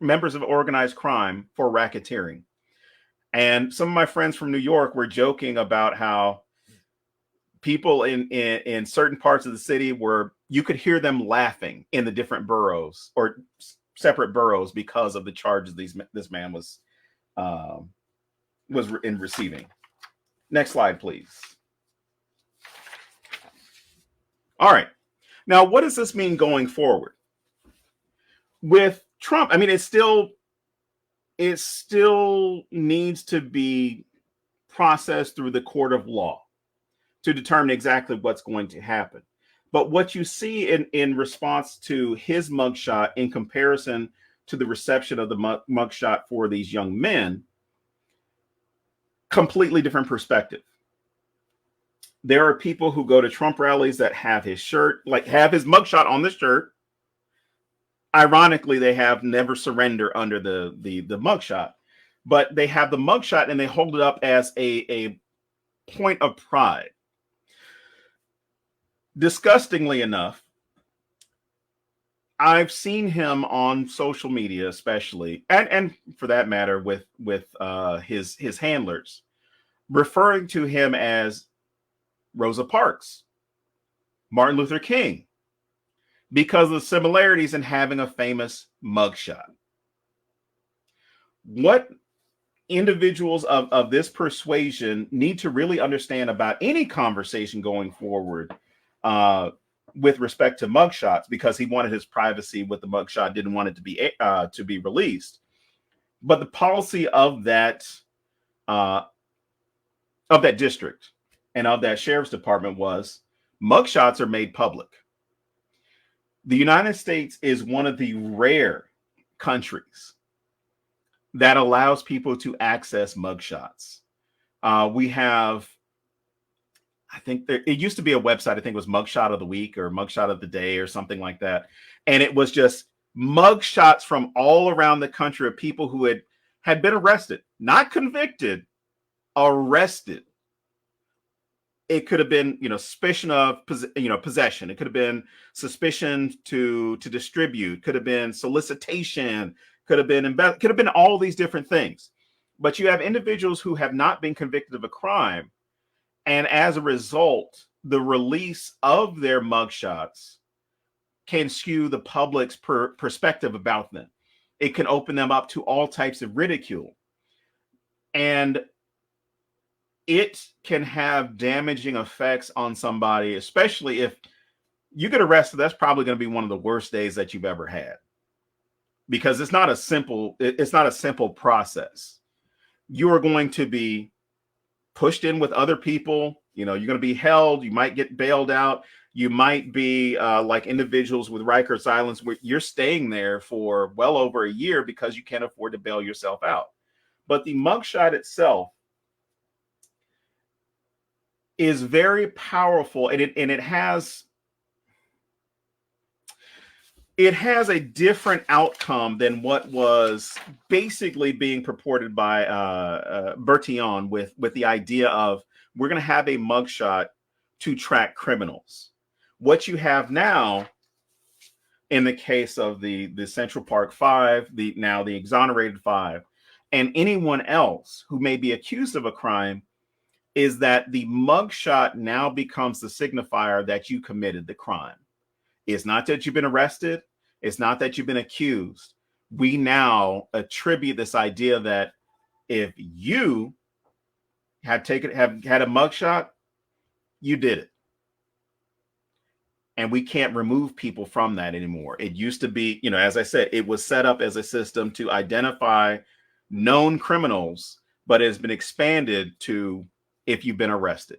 Speaker 2: members of organized crime for racketeering. And some of my friends from New York were joking about how people in certain parts of the city you could hear them laughing in the different boroughs or separate boroughs because of the charges this man was in receiving. Next slide, please. All right. Now, what does this mean going forward? With Trump, I mean, it still needs to be processed through the court of law to determine exactly what's going to happen. But what you see in response to his mugshot in comparison to the reception of the mugshot for these young men, completely different perspective. There are people who go to Trump rallies that have his shirt, like have his mugshot on the shirt. Ironically, they have never surrender under the mugshot, but they have the mugshot and they hold it up as a point of pride. Disgustingly enough, I've seen him on social media, especially, and for that matter, with his handlers, referring to him as Rosa Parks, Martin Luther King, because of the similarities in having a famous mugshot. What individuals of this persuasion need to really understand about any conversation going forward with respect to mugshots, because he wanted his privacy with the mugshot, didn't want it to be released. But the policy of that district and of that sheriff's department was mugshots are made public. The United States is one of the rare countries that allows people to access mugshots. We have, I think it used to be a website, I think it was Mugshot of the Week or Mugshot of the Day or something like that. And it was just mugshots from all around the country of people who had been arrested, not convicted, arrested. It could have been, suspicion of, possession. It could have been suspicion to distribute. Could have been solicitation. Could have been all these different things. But you have individuals who have not been convicted of a crime, and as a result, the release of their mugshots can skew the public's perspective about them. It can open them up to all types of ridicule, and it can have damaging effects on somebody, especially if you get arrested. That's probably going to be one of the worst days that you've ever had, because it's not a simple process. You are going to be pushed in with other people. You're going to be held. You might get bailed out. You might be like individuals with Rikers Islands, where you're staying there for well over a year because you can't afford to bail yourself out. But the mugshot itself is very powerful, and it has a different outcome than what was basically being purported by Bertillon with the idea of we're going to have a mugshot to track criminals. What you have now, in the case of the Central Park Five, now the exonerated five, and anyone else who may be accused of a crime, is that the mugshot now becomes the signifier that you committed the crime. It's not that you've been arrested. It's not that you've been accused. We now attribute this idea that if you have had a mugshot, you did it. And we can't remove people from that anymore. It used to be, as I said, it was set up as a system to identify known criminals, but it has been expanded to if you've been arrested.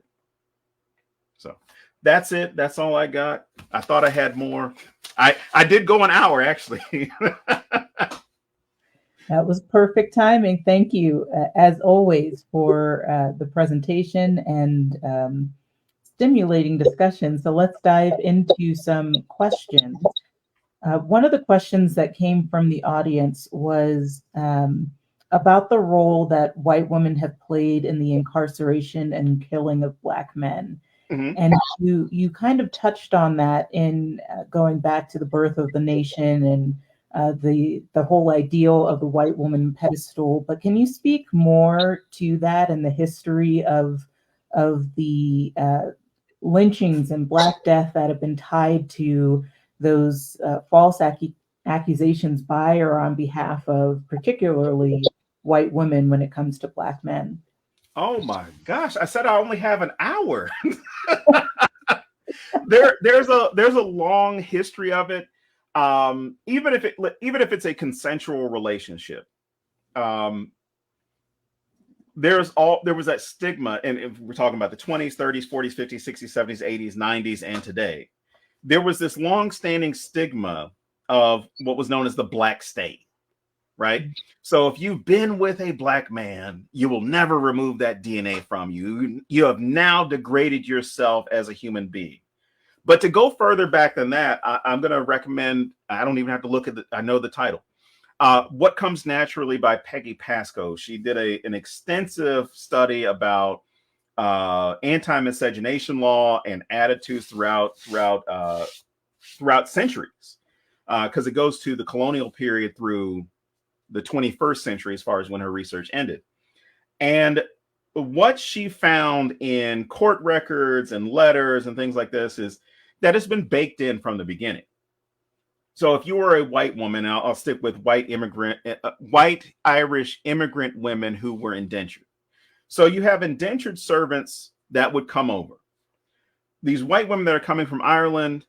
Speaker 2: So that's it. That's all I got. I thought I had more. I did go an hour, actually.
Speaker 1: That was perfect timing. Thank you, as always, for the presentation and stimulating discussion. So let's dive into some questions. One of the questions that came from the audience was about the role that white women have played in the incarceration and killing of Black men. Mm-hmm. And you kind of touched on that in going back to the birth of the nation and the whole ideal of the white woman pedestal. But can you speak more to that and the history of the lynchings and Black death that have been tied to those false accusations by or on behalf of particularly white women when it comes to Black men?
Speaker 2: Oh my gosh, I said I only have an hour. There's a long history of it. Even if it's a consensual relationship. There was that stigma, and if we're talking about the 20s, 30s, 40s, 50s, 60s, 70s, 80s, 90s, and today, there was this long-standing stigma of what was known as the Black state, right? So if you've been with a Black man, you will never remove that DNA from you. You have now degraded yourself as a human being. But to go further back than that, I'm going to recommend, I don't even have to look at I know the title. What Comes Naturally by Peggy Pascoe. She did an extensive study about anti-miscegenation law and attitudes throughout centuries, because it goes to the colonial period through the 21st century as far as when her research ended. And what she found in court records and letters and things like this is that it's been baked in from the beginning. So if you were a white woman, I'll stick with white Irish immigrant women who were indentured. So you have indentured servants that would come over. These white women that are coming from Ireland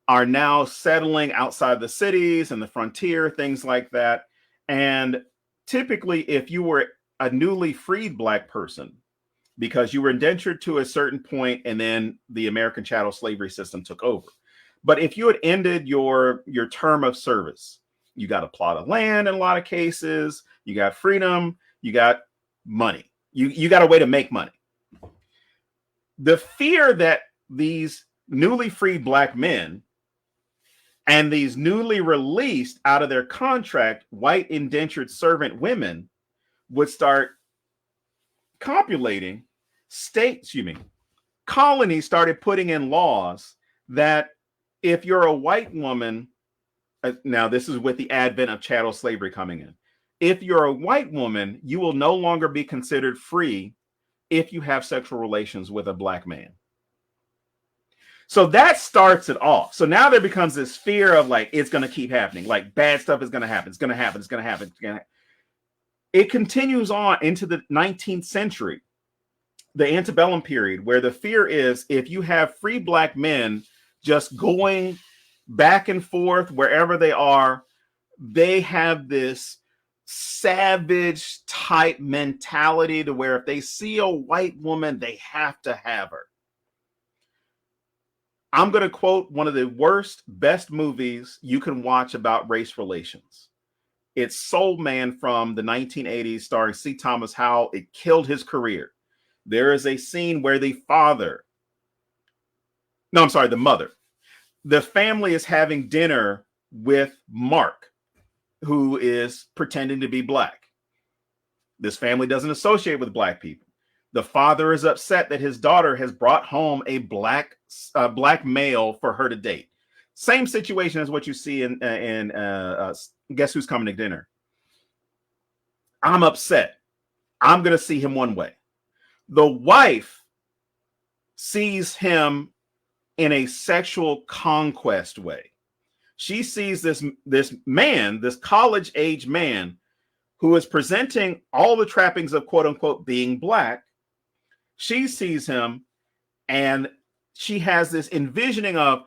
Speaker 2: are now settling outside the cities and the frontier, things like that. And typically, if you were a newly freed Black person, because you were indentured to a certain point and then the American chattel slavery system took over. But if you had ended your term of service, you got a plot of land in a lot of cases, you got freedom, you got money, you got a way to make money. The fear that these newly freed Black men and these newly released out of their contract white indentured servant women would start copulating, colonies started putting in laws that if you're a white woman, now this is with the advent of chattel slavery coming in. If you're a white woman, you will no longer be considered free if you have sexual relations with a Black man. So that starts it off. So now there becomes this fear of like, it's going to keep happening. Like bad stuff is going to happen. It's going to happen. It's going to happen. It continues on into the 19th century, the antebellum period, where the fear is if you have free Black men just going back and forth wherever they are, they have this savage type mentality to where if they see a white woman, they have to have her. I'm going to quote one of the worst, best movies you can watch about race relations. It's Soul Man from the 1980s, starring C. Thomas Howell. It killed his career. There is a scene where the mother. The family is having dinner with Mark, who is pretending to be black. This family doesn't associate with black people. The father is upset that his daughter has brought home a black male for her to date. Same situation as what you see in Guess Who's Coming to Dinner. I'm upset. I'm going to see him one way. The wife sees him in a sexual conquest way. She sees this man, this college-age man, who is presenting all the trappings of quote unquote being black. She sees him and she has this envisioning of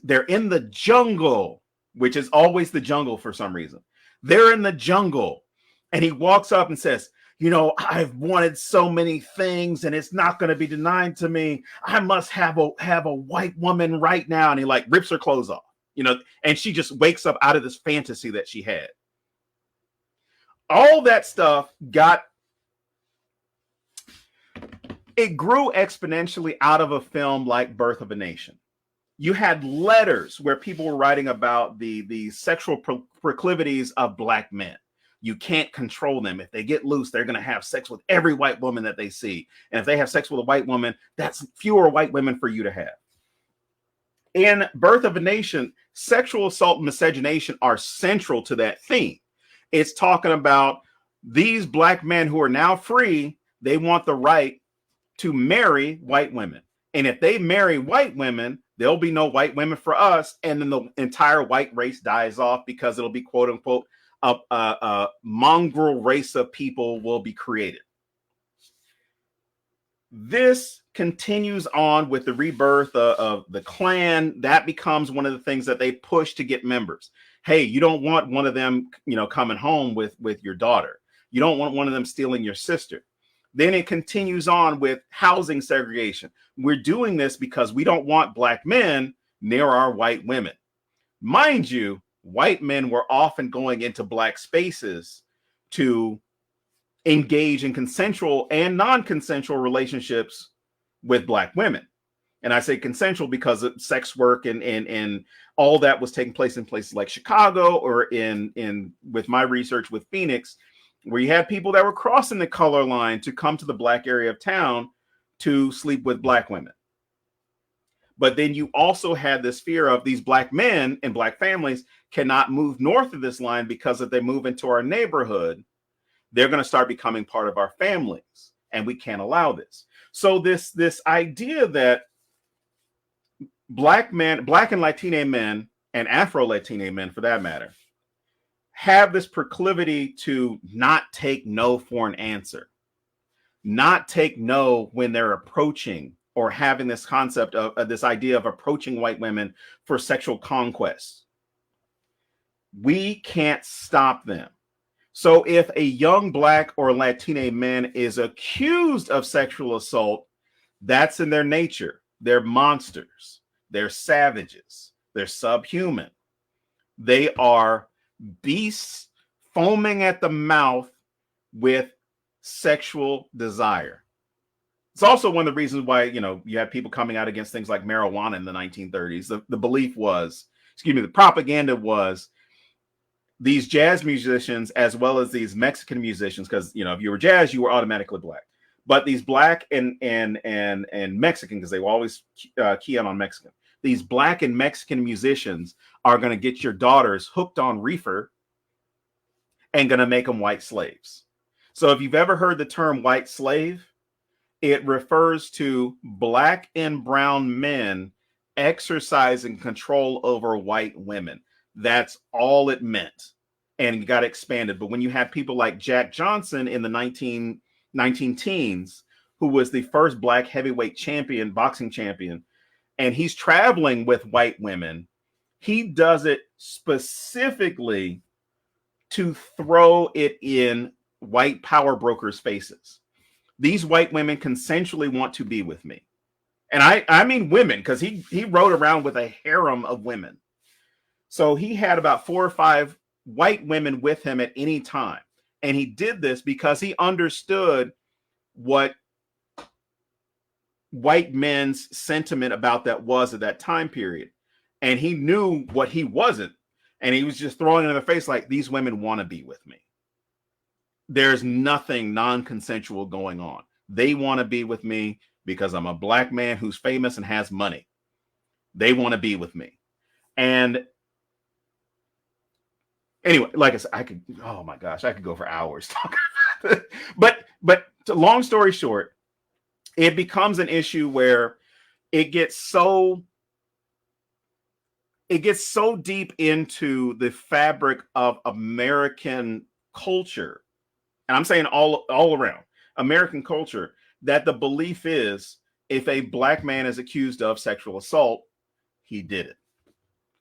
Speaker 2: they're in the jungle, which is always the jungle for some reason. They're in the jungle. And he walks up and says, you know, I've wanted so many things and it's not going to be denied to me. I must have a white woman right now. And he like rips her clothes off, you know, and she just wakes up out of this fantasy that she had. All that stuff it grew exponentially out of a film like Birth of a Nation. You had letters where people were writing about the sexual proclivities of black men. You can't control them. If they get loose, they're going to have sex with every white woman that they see. And if they have sex with a white woman, that's fewer white women for you to have. In Birth of a Nation, sexual assault and miscegenation are central to that theme. It's talking about these black men who are now free. They want the right to marry white women. And if they marry white women, there'll be no white women for us. And then the entire white race dies off because it'll be quote unquote a mongrel race of people will be created. This continues on with the rebirth of the Klan. That becomes one of the things that they push to get members. Hey, you don't want one of them, you know, coming home with your daughter. You don't want one of them stealing your sister. Then it continues on with housing segregation. We're doing this because we don't want black men near our white women. Mind you, white men were often going into black spaces to engage in consensual and non-consensual relationships with black women. And I say consensual because of sex work and all that was taking place in places like Chicago or in with my research with Phoenix, where you had people that were crossing the color line to come to the black area of town to sleep with black women. But then you also had this fear of these black men and black families cannot move north of this line because if they move into our neighborhood, they're going to start becoming part of our families, and we can't allow this. So this idea that black and Latino men and Afro-Latino men, for that matter, have this proclivity to not take no for an answer, not take no when they're approaching or having this concept of this idea of approaching white women for sexual conquest. We can't stop them. So if a young black or Latino man is accused of sexual assault, that's in their nature. They're monsters. They're savages. They're subhuman. They are beasts foaming at the mouth with sexual desire. It's also one of the reasons why, you know, you had people coming out against things like marijuana in the 1930s. The belief was, the propaganda was these jazz musicians, as well as these Mexican musicians, because, you know, if you were jazz, you were automatically black. But these black and Mexican, because they will always key on Mexican. These black and Mexican musicians are going to get your daughters hooked on reefer and going to make them white slaves. So if you've ever heard the term white slave, it refers to black and brown men exercising control over white women. That's all it meant. And it got expanded. But when you had people like Jack Johnson in the 19 teens, who was the first black heavyweight champion, boxing champion, and he's traveling with white women, he does it specifically to throw it in white power brokers' faces. These white women consensually want to be with me. And I mean women, because he rode around with a harem of women. So he had about 4 or 5 white women with him at any time. And he did this because he understood what white men's sentiment about that was at that time period. And he knew what he wasn't. And he was just throwing it in their face like, these women want to be with me. There's nothing non-consensual going on. They want to be with me because I'm a black man who's famous and has money. They want to be with me. And anyway, like I said, oh my gosh, I could go for hours talking about it. But long story short, it becomes an issue where it gets so deep into the fabric of American culture. And I'm saying all around American culture, that the belief is if a black man is accused of sexual assault, he did it.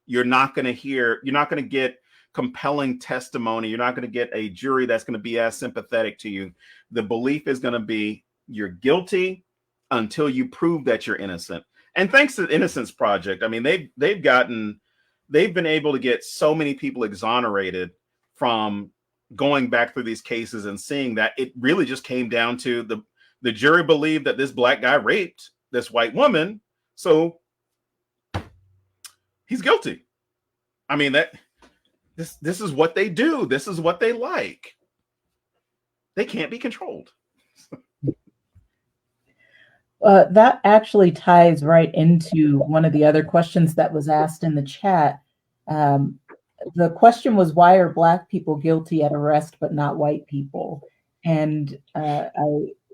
Speaker 2: You're not going to get compelling testimony. You're not going to get a jury that's going to be as sympathetic to you. The belief is going to be you're guilty until you prove that you're innocent. And thanks to the Innocence Project, I mean, they've been able to get so many people exonerated from going back through these cases and seeing that it really just came down to the jury believed that this black guy raped this white woman, so he's guilty. I mean, this is what they do. This is what they like. They can't be controlled.
Speaker 1: That actually ties right into one of the other questions that was asked in the chat. The question was, why are Black people guilty at arrest but not white people? And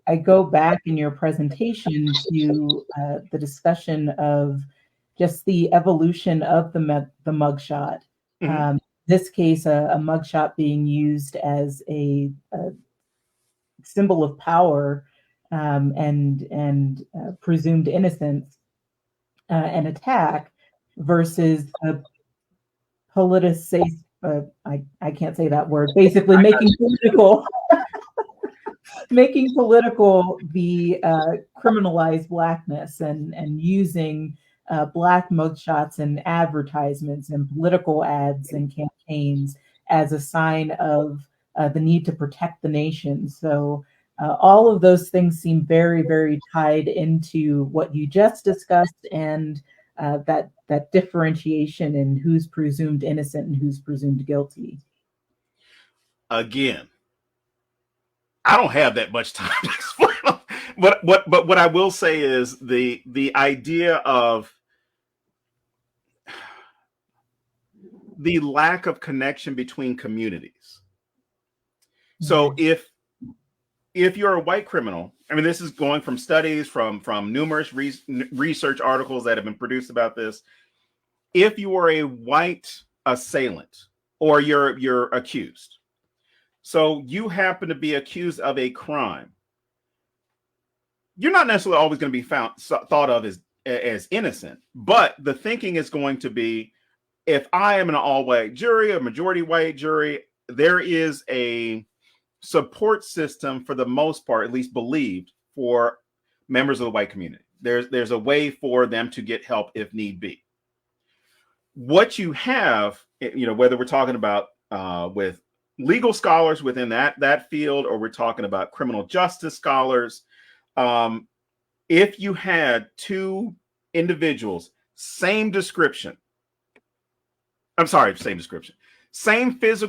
Speaker 1: I go back in your presentation to the discussion of just the evolution of the mugshot.
Speaker 2: Mm-hmm.
Speaker 1: This case, a mugshot being used as a symbol of power and presumed innocence and attack versus a I can't say that word. Basically, making political the criminalized Blackness and using Black mugshots and advertisements and political ads and campaigns as a sign of the need to protect the nation. So all of those things seem very, very tied into what you just discussed, and that differentiation in who's presumed innocent and who's presumed guilty.
Speaker 2: Again, I don't have that much time to explain. But what I will say is the idea of the lack of connection between communities. So if you're a white criminal, I mean, this is going from studies, from numerous research articles that have been produced about this. If you are a white assailant or you're accused, so you happen to be accused of a crime, you're not necessarily always going to be thought of as innocent, but the thinking is going to be, if I am an all-white jury, a majority white jury, there is a support system for the most part, at least believed, for members of the white community. There's a way for them to get help if need be. What you have, whether we're talking about with legal scholars within that field, or we're talking about criminal justice scholars, if you had two individuals, same physical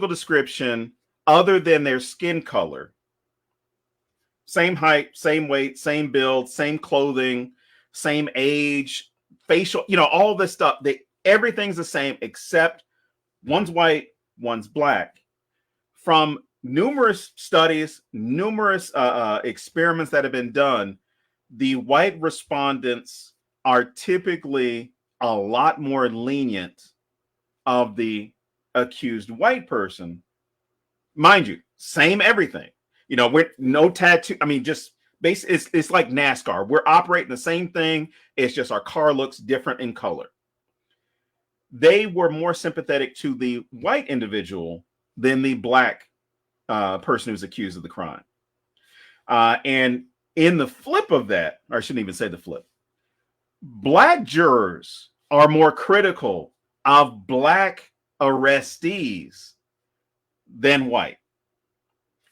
Speaker 2: description, other than their skin color, same height, same weight, same build, same clothing, same age, facial, all this stuff, everything's the same except one's white, one's Black. From numerous studies, numerous experiments that have been done, the white respondents are typically a lot more lenient of the accused white person. Mind you, same everything. With no tattoo. I mean, just it's like NASCAR. We're operating the same thing. It's just our car looks different in color. They were more sympathetic to the white individual than the Black person who's accused of the crime. And in the flip of that, or I shouldn't even say the flip, Black jurors are more critical of Black arrestees than white.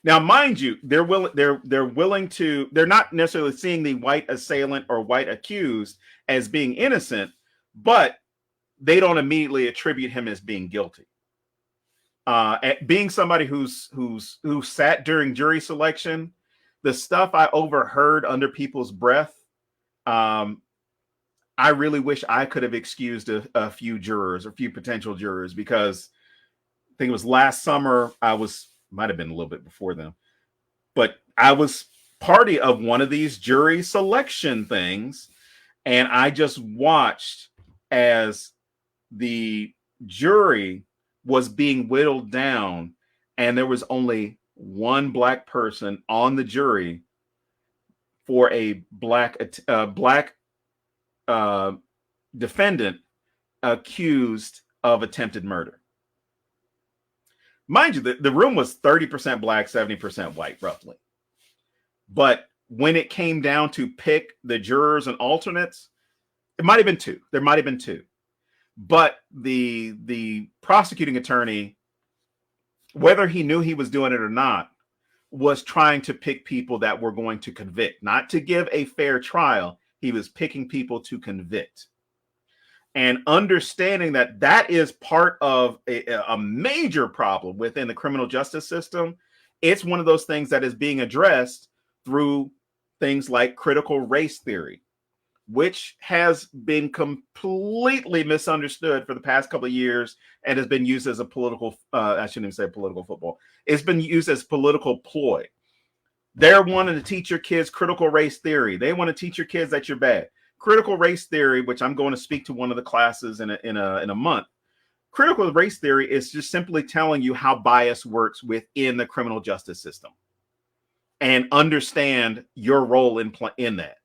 Speaker 2: Now, mind you, they're willing to, they're not necessarily seeing the white assailant or white accused as being innocent, but they don't immediately attribute him as being guilty. Being somebody who sat during jury selection, the stuff I overheard under people's breath, I really wish I could have excused a few jurors, or a few potential jurors, because I think it was last summer. Might have been a little bit before then, but I was party of one of these jury selection things, and I just watched as the jury was being whittled down, and there was only one Black person on the jury for a black defendant accused of attempted murder. Mind you, the room was 30% Black, 70% white, roughly. But when it came down to pick the jurors and alternates, it might have been two. There might have been two. But the prosecuting attorney, whether he knew he was doing it or not, was trying to pick people that were going to convict, not to give a fair trial. He was picking people to convict. And understanding that that is part of a major problem within the criminal justice system, it's one of those things that is being addressed through things like critical race theory, which has been completely misunderstood for the past couple of years and has been used as a political, I shouldn't even say political football. It's been used as political ploy. They're wanting to teach your kids critical race theory. They want to teach your kids that you're bad. Critical race theory, which I'm going to speak to one of the classes in a month. Critical race theory is just simply telling you how bias works within the criminal justice system, and understand your role in that,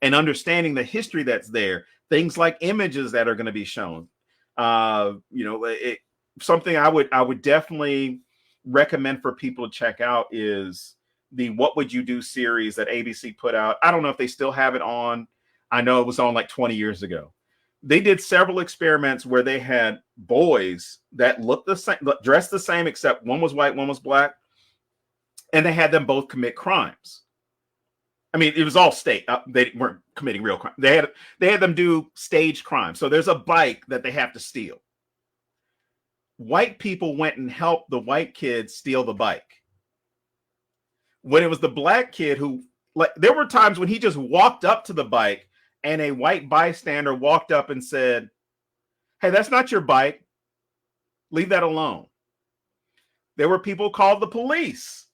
Speaker 2: and understanding the history that's there. Things like images that are going to be shown. Something I would definitely recommend for people to check out is the "What Would You Do" series that ABC put out. I don't know if they still have it on. I know it was on like 20 years ago. They did several experiments where they had boys that looked the same, dressed the same, except one was white, one was Black, and they had them both commit crimes. I mean, it was all state. They weren't committing real crime. They had them do staged crimes. So there's a bike that they have to steal. White people went and helped the white kid steal the bike. When it was the Black kid who, like, there were times when he just walked up to the bike, and a white bystander walked up and said, "Hey, that's not your bike. Leave that alone." There were people called the police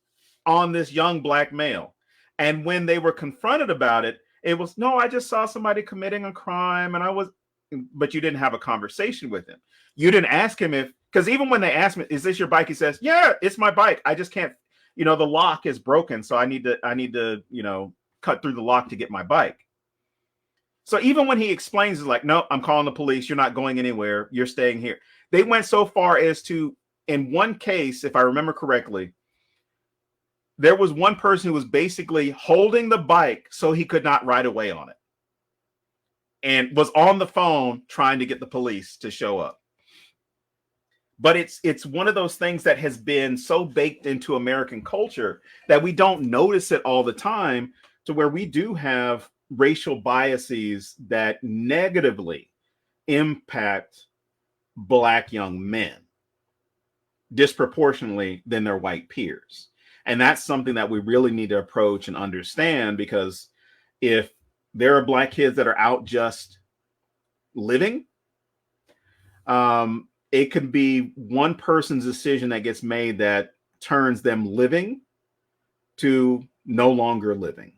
Speaker 2: on this young Black male. And when they were confronted about it, it was, "No, I just saw somebody committing a crime, and but you didn't have a conversation with him. You didn't ask him because even when they asked him, "Is this your bike?" He says, "Yeah, it's my bike. I just can't, the lock is broken. So I need to, cut through the lock to get my bike." So even when he explains, it's like, "No, I'm calling the police. You're not going anywhere. You're staying here." They went so far as to, in one case, if I remember correctly, there was one person who was basically holding the bike so he could not ride away on it, and was on the phone trying to get the police to show up. But it's one of those things that has been so baked into American culture that we don't notice it all the time, to where we do have racial biases that negatively impact Black young men disproportionately than their white peers. And that's something that we really need to approach and understand, because if there are Black kids that are out just living, it could be one person's decision that gets made that turns them living to no longer living.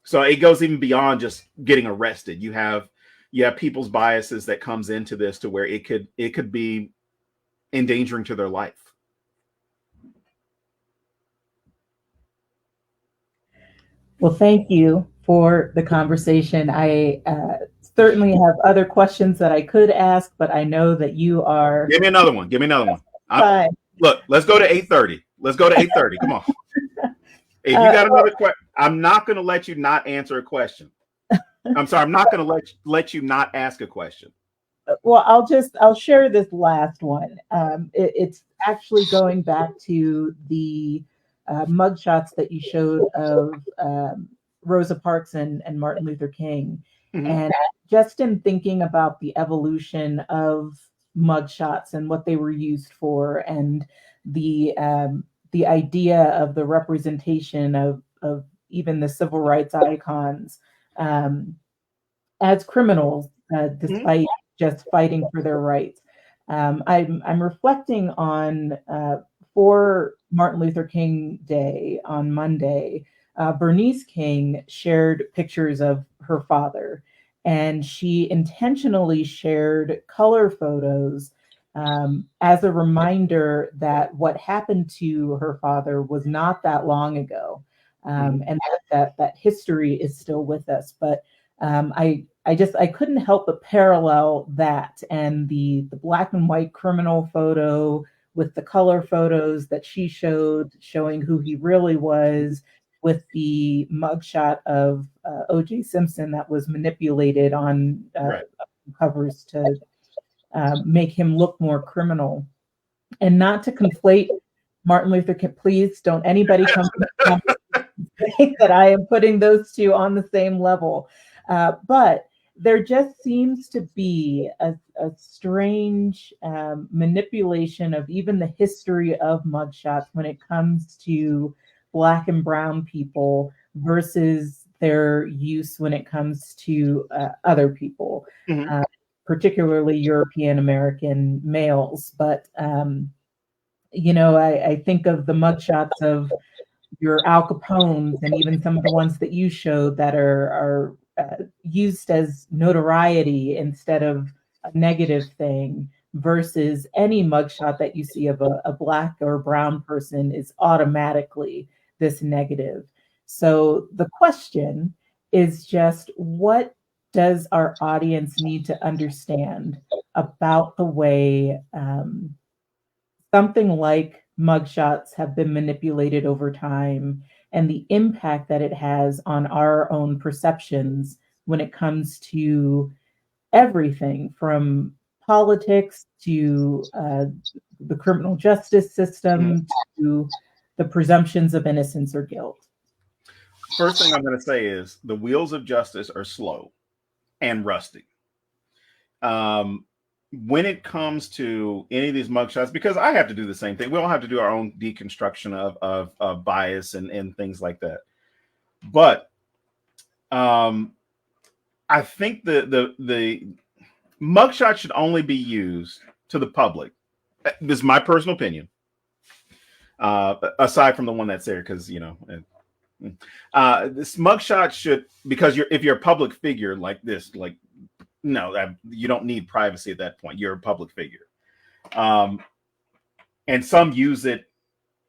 Speaker 2: So it goes even beyond just getting arrested. You have people's biases that comes into this, to where it could be endangering to their life.
Speaker 1: Well, thank you for the conversation. I certainly have other questions that I could ask, but I know that you are.
Speaker 2: Give me another one.
Speaker 1: Fine.
Speaker 2: Look, let's go to 8:30. Come on. If you got another question, I'm not going to let you not answer a question. I'm sorry, I'm not going to let you not ask a question.
Speaker 1: Well, I'll share this last one. It's actually going back to the mugshots that you showed of Rosa Parks and Martin Luther King.
Speaker 2: Mm-hmm.
Speaker 1: And just in thinking about the evolution of mugshots and what they were used for, and the idea of the representation of even the civil rights icons as criminals, despite just fighting for their rights. I'm reflecting on for Martin Luther King Day on Monday. Bernice King shared pictures of her father, and she intentionally shared color photos as a reminder that what happened to her father was not that long ago, and that history is still with us. But I couldn't help but parallel that and the black and white criminal photo with the color photos that she showed, showing who he really was, with the mugshot of O.J. Simpson that was manipulated on covers to make him look more criminal. And not to conflate Martin Luther King, please don't anybody come to me that I am putting those two on the same level. But there just seems to be a strange manipulation of even the history of mugshots when it comes to Black and brown people versus their use when it comes to other people, particularly European American males. But, I think of the mugshots of your Al Capones and even some of the ones that you showed that are used as notoriety instead of a negative thing, versus any mugshot that you see of a Black or brown person is automatically this negative. So the question is just, what does our audience need to understand about the way something like mugshots have been manipulated over time, and the impact that it has on our own perceptions when it comes to everything from politics to the criminal justice system to the presumptions of innocence or guilt?
Speaker 2: First thing I'm going to say is the wheels of justice are slow and rusty. When it comes to any of these mugshots, because I have to do the same thing. We all have to do our own deconstruction of bias and things like that. But I think the mugshot should only be used to the public. This is my personal opinion. Aside from the one that's there, because this mugshot should, because if you're a public figure like this, like, no, you don't need privacy at that point. You're a public figure. And some use it,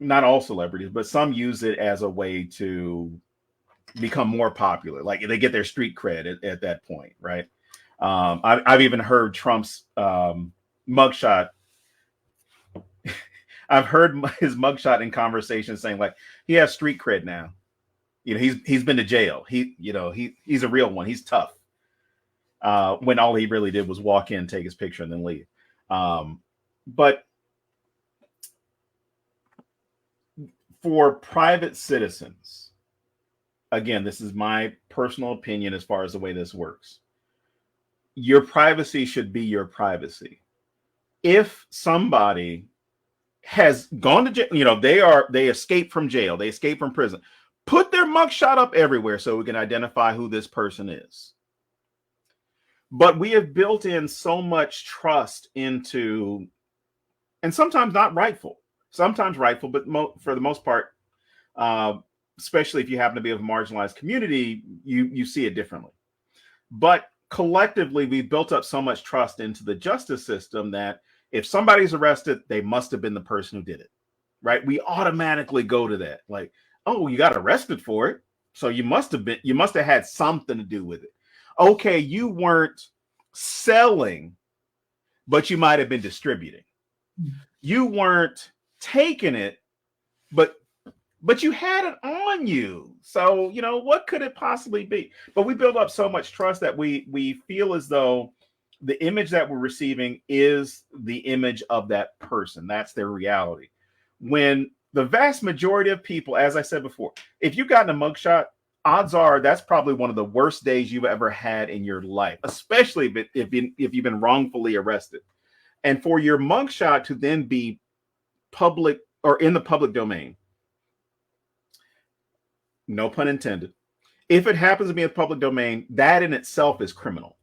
Speaker 2: not all celebrities, but some use it as a way to become more popular. Like they get their street cred at that point, right? I've even heard Trump's mugshot. I've heard his mugshot in conversations saying like he has street cred now. He's been to jail. He's a real one. He's tough. When all he really did was walk in, take his picture, and then leave. But for private citizens, again, this is my personal opinion as far as the way this works. Your privacy should be your privacy. If somebody has gone to jail, they escaped from jail, they escaped from prison, put their mugshot up everywhere so we can identify who this person is. But we have built in so much trust into, and sometimes not rightful, sometimes rightful, but for the most part, especially if you happen to be of a marginalized community, you see it differently. But collectively, we've built up so much trust into the justice system that if somebody's arrested, they must have been the person who did it, right? We automatically go to that. Like, oh, you got arrested for it, so you must have had something to do with it. Okay, you weren't selling, but you might have been distributing. You weren't taking it, but but you had it on you. So, what could it possibly be? But we build up so much trust that we feel as though the image that we're receiving is the image of that person. That's their reality. When the vast majority of people, as I said before, if you've gotten a mugshot, odds are that's probably one of the worst days you've ever had in your life, especially if you've been wrongfully arrested. And for your mugshot to then be public or in the public domain, no pun intended, if it happens to be in the public domain, that in itself is criminal.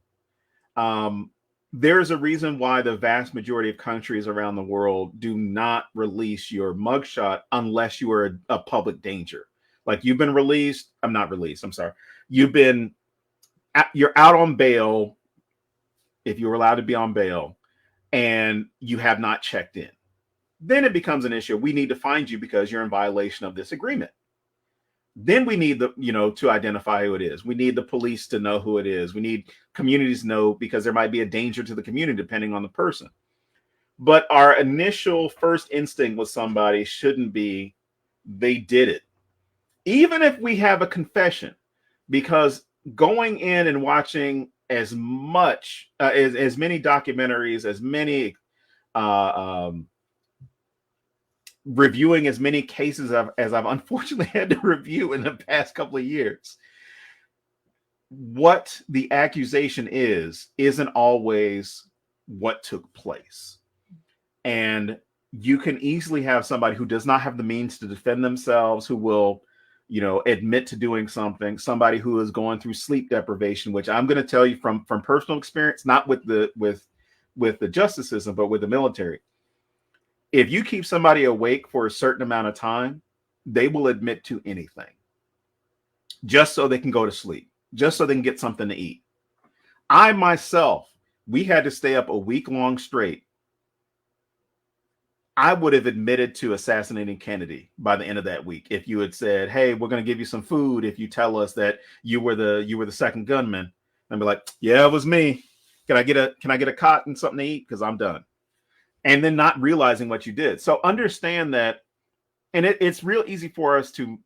Speaker 2: There's a reason why the vast majority of countries around the world do not release your mugshot unless you are a public danger. Like you've been released. I'm not released. I'm sorry. You're out on bail, if you were allowed to be on bail, and you have not checked in. Then it becomes an issue. We need to find you because you're in violation of this agreement. Then we need to identify who it is. We need the police to know who it is. We need communities to know because there might be a danger to the community depending on the person. But our initial first instinct with somebody shouldn't be they did it. Even if we have a confession, because going in and watching as much, as many documentaries, as many reviewing as many cases as I've unfortunately had to review in the past couple of years, what the accusation isn't always what took place. And you can easily have somebody who does not have the means to defend themselves, who will, admit to doing something, somebody who is going through sleep deprivation, which I'm going to tell you from personal experience, not with the justice system, but with the military. If you keep somebody awake for a certain amount of time, they will admit to anything just so they can go to sleep, just so they can get something to eat. I myself, we had to stay up a week long straight. I would have admitted to assassinating Kennedy by the end of that week. If you had said, hey, we're going to give you some food if you tell us that you were the second gunman, and be like, yeah, it was me. Can I get a cot and something to eat? Because I'm done. And then not realizing what you did. So understand that, and it's real easy for us to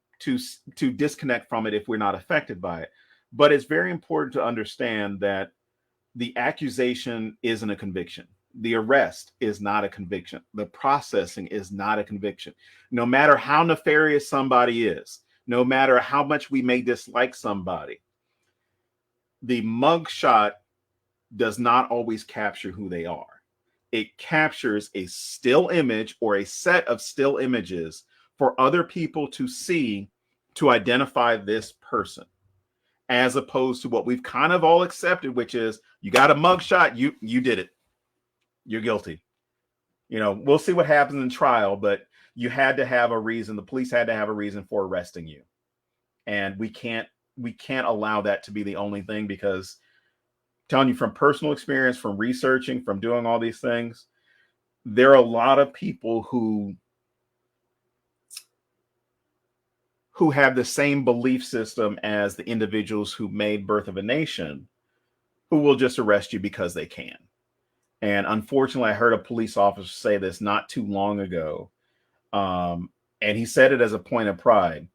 Speaker 2: disconnect from it if we're not affected by it. But it's very important to understand that the accusation isn't a conviction. The arrest is not a conviction. The processing is not a conviction. No matter how nefarious somebody is, no matter how much we may dislike somebody, the mugshot does not always capture who they are. It captures a still image or a set of still images for other people to see, to identify this person, as opposed to what we've kind of all accepted, which is you got a mugshot, you did it, you're guilty. We'll see what happens in trial, but you had to have a reason. The police had to have a reason for arresting you, and we can't allow that to be the only thing, because telling you from personal experience, from researching, from doing all these things, there are a lot of people who have the same belief system as the individuals who made Birth of a Nation, who will just arrest you because they can. And unfortunately, I heard a police officer say this not too long ago. And he said it as a point of pride.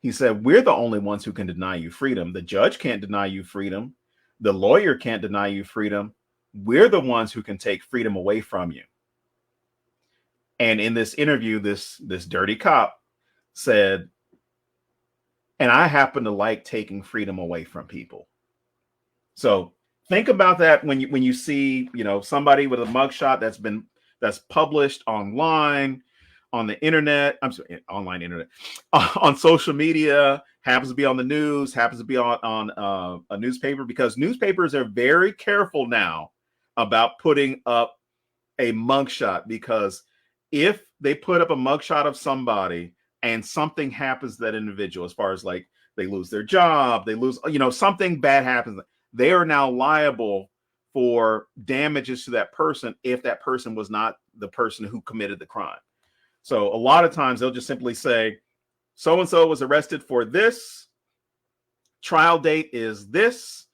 Speaker 2: He said, we're the only ones who can deny you freedom. The judge can't deny you freedom. The lawyer can't deny you freedom. We're the ones who can take freedom away from you. And in this interview, this dirty cop said, and I happen to like taking freedom away from people. So think about that when you see, somebody with a mugshot that's published online, on the internet. I'm sorry, online internet, on social media, happens to be on the news, happens to be on a newspaper, because newspapers are very careful now about putting up a mugshot, because if they put up a mugshot of somebody and something happens to that individual, as far as like they lose their job, they lose, something bad happens, they are now liable for damages to that person if that person was not the person who committed the crime. So a lot of times they'll just simply say, so-and-so was arrested for this, trial date is this,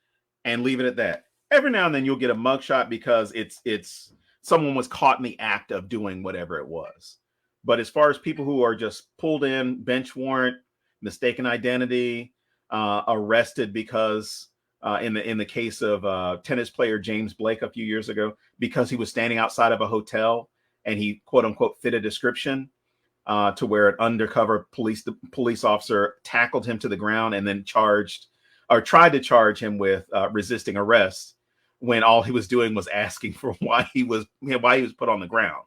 Speaker 2: and leave it at that. Every now and then you'll get a mugshot because it's someone was caught in the act of doing whatever it was. But as far as people who are just pulled in, bench warrant, mistaken identity, arrested because in the case of tennis player James Blake a few years ago, because he was standing outside of a hotel and he quote unquote fit a description, to where an undercover police officer tackled him to the ground and then tried to charge him with resisting arrest, when all he was doing was asking for why he was put on the ground,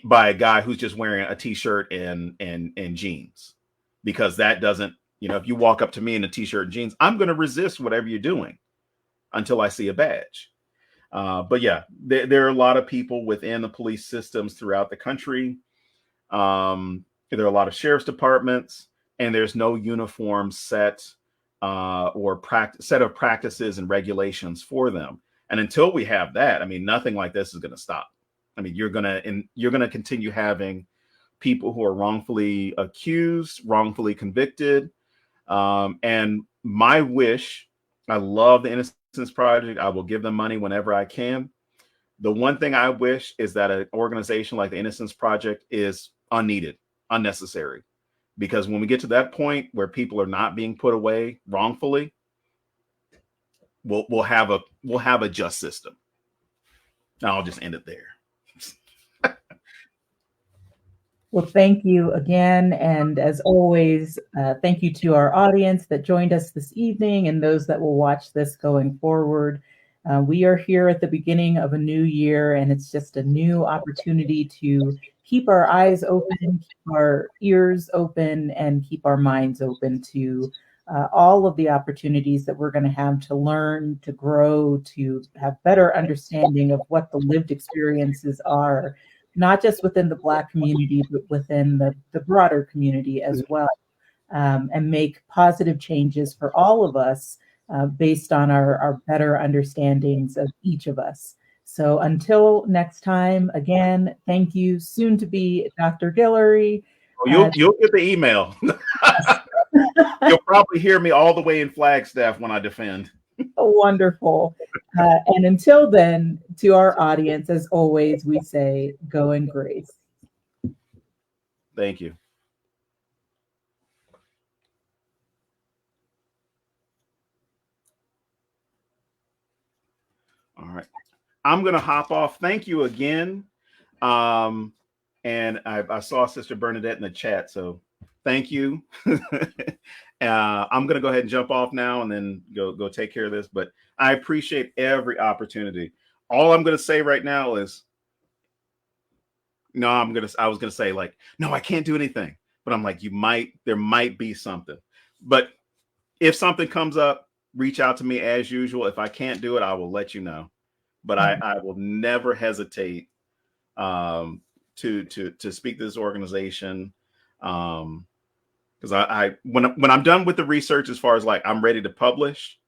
Speaker 2: by a guy who's just wearing a t-shirt and jeans. Because that doesn't, if you walk up to me in a t-shirt and jeans, I'm going to resist whatever you're doing until I see a badge. But yeah, there are a lot of people within the police systems throughout the country. There are a lot of sheriff's departments, and there's no uniform set of practices and regulations for them. And until we have that, I mean, nothing like this is going to stop. I mean, you're going to continue having people who are wrongfully accused, wrongfully convicted. And my wish, I love the Innocence Project. I will give them money whenever I can. The one thing I wish is that an organization like the Innocence Project is unneeded, unnecessary. Because when we get to that point where people are not being put away wrongfully, we'll have a just system. Now I'll just end it there.
Speaker 1: Well, thank you again. And as always, thank you to our audience that joined us this evening and those that will watch this going forward. We are here at the beginning of a new year, and it's just a new opportunity to keep our eyes open, keep our ears open, and keep our minds open to all of the opportunities that we're going to have to learn, to grow, to have better understanding of what the lived experiences are, not just within the Black community, but within the broader community as well, and make positive changes for all of us based on our better understandings of each of us. So until next time, again, thank you, soon to be Dr. Gullory.
Speaker 2: You'll get the email. You'll probably hear me all the way in Flagstaff when I defend.
Speaker 1: Wonderful. And until then, to our audience, as always, we say, go in grace.
Speaker 2: Thank you. All right. I'm going to hop off. Thank you again. And I saw Sister Bernadette in the chat, so thank you. I'm going to go ahead and jump off now and then go take care of this. But I appreciate every opportunity. All I'm going to say right now is, I was going to say like, no, I can't do anything. But I'm like, there might be something. But if something comes up, reach out to me as usual. If I can't do it, I will let you know. But I will never hesitate to speak to this organization. Because when I'm done with the research, as far as like I'm ready to publish,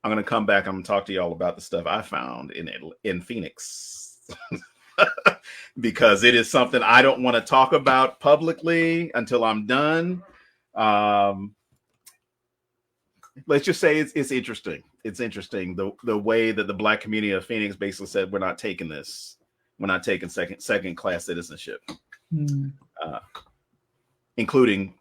Speaker 2: I'm gonna come back. I'm gonna talk to y'all about the stuff I found in Phoenix, because it is something I don't want to talk about publicly until I'm done. Let's just say it's interesting. It's interesting the way that the Black community of Phoenix basically said, we're not taking this. We're not taking second class citizenship, including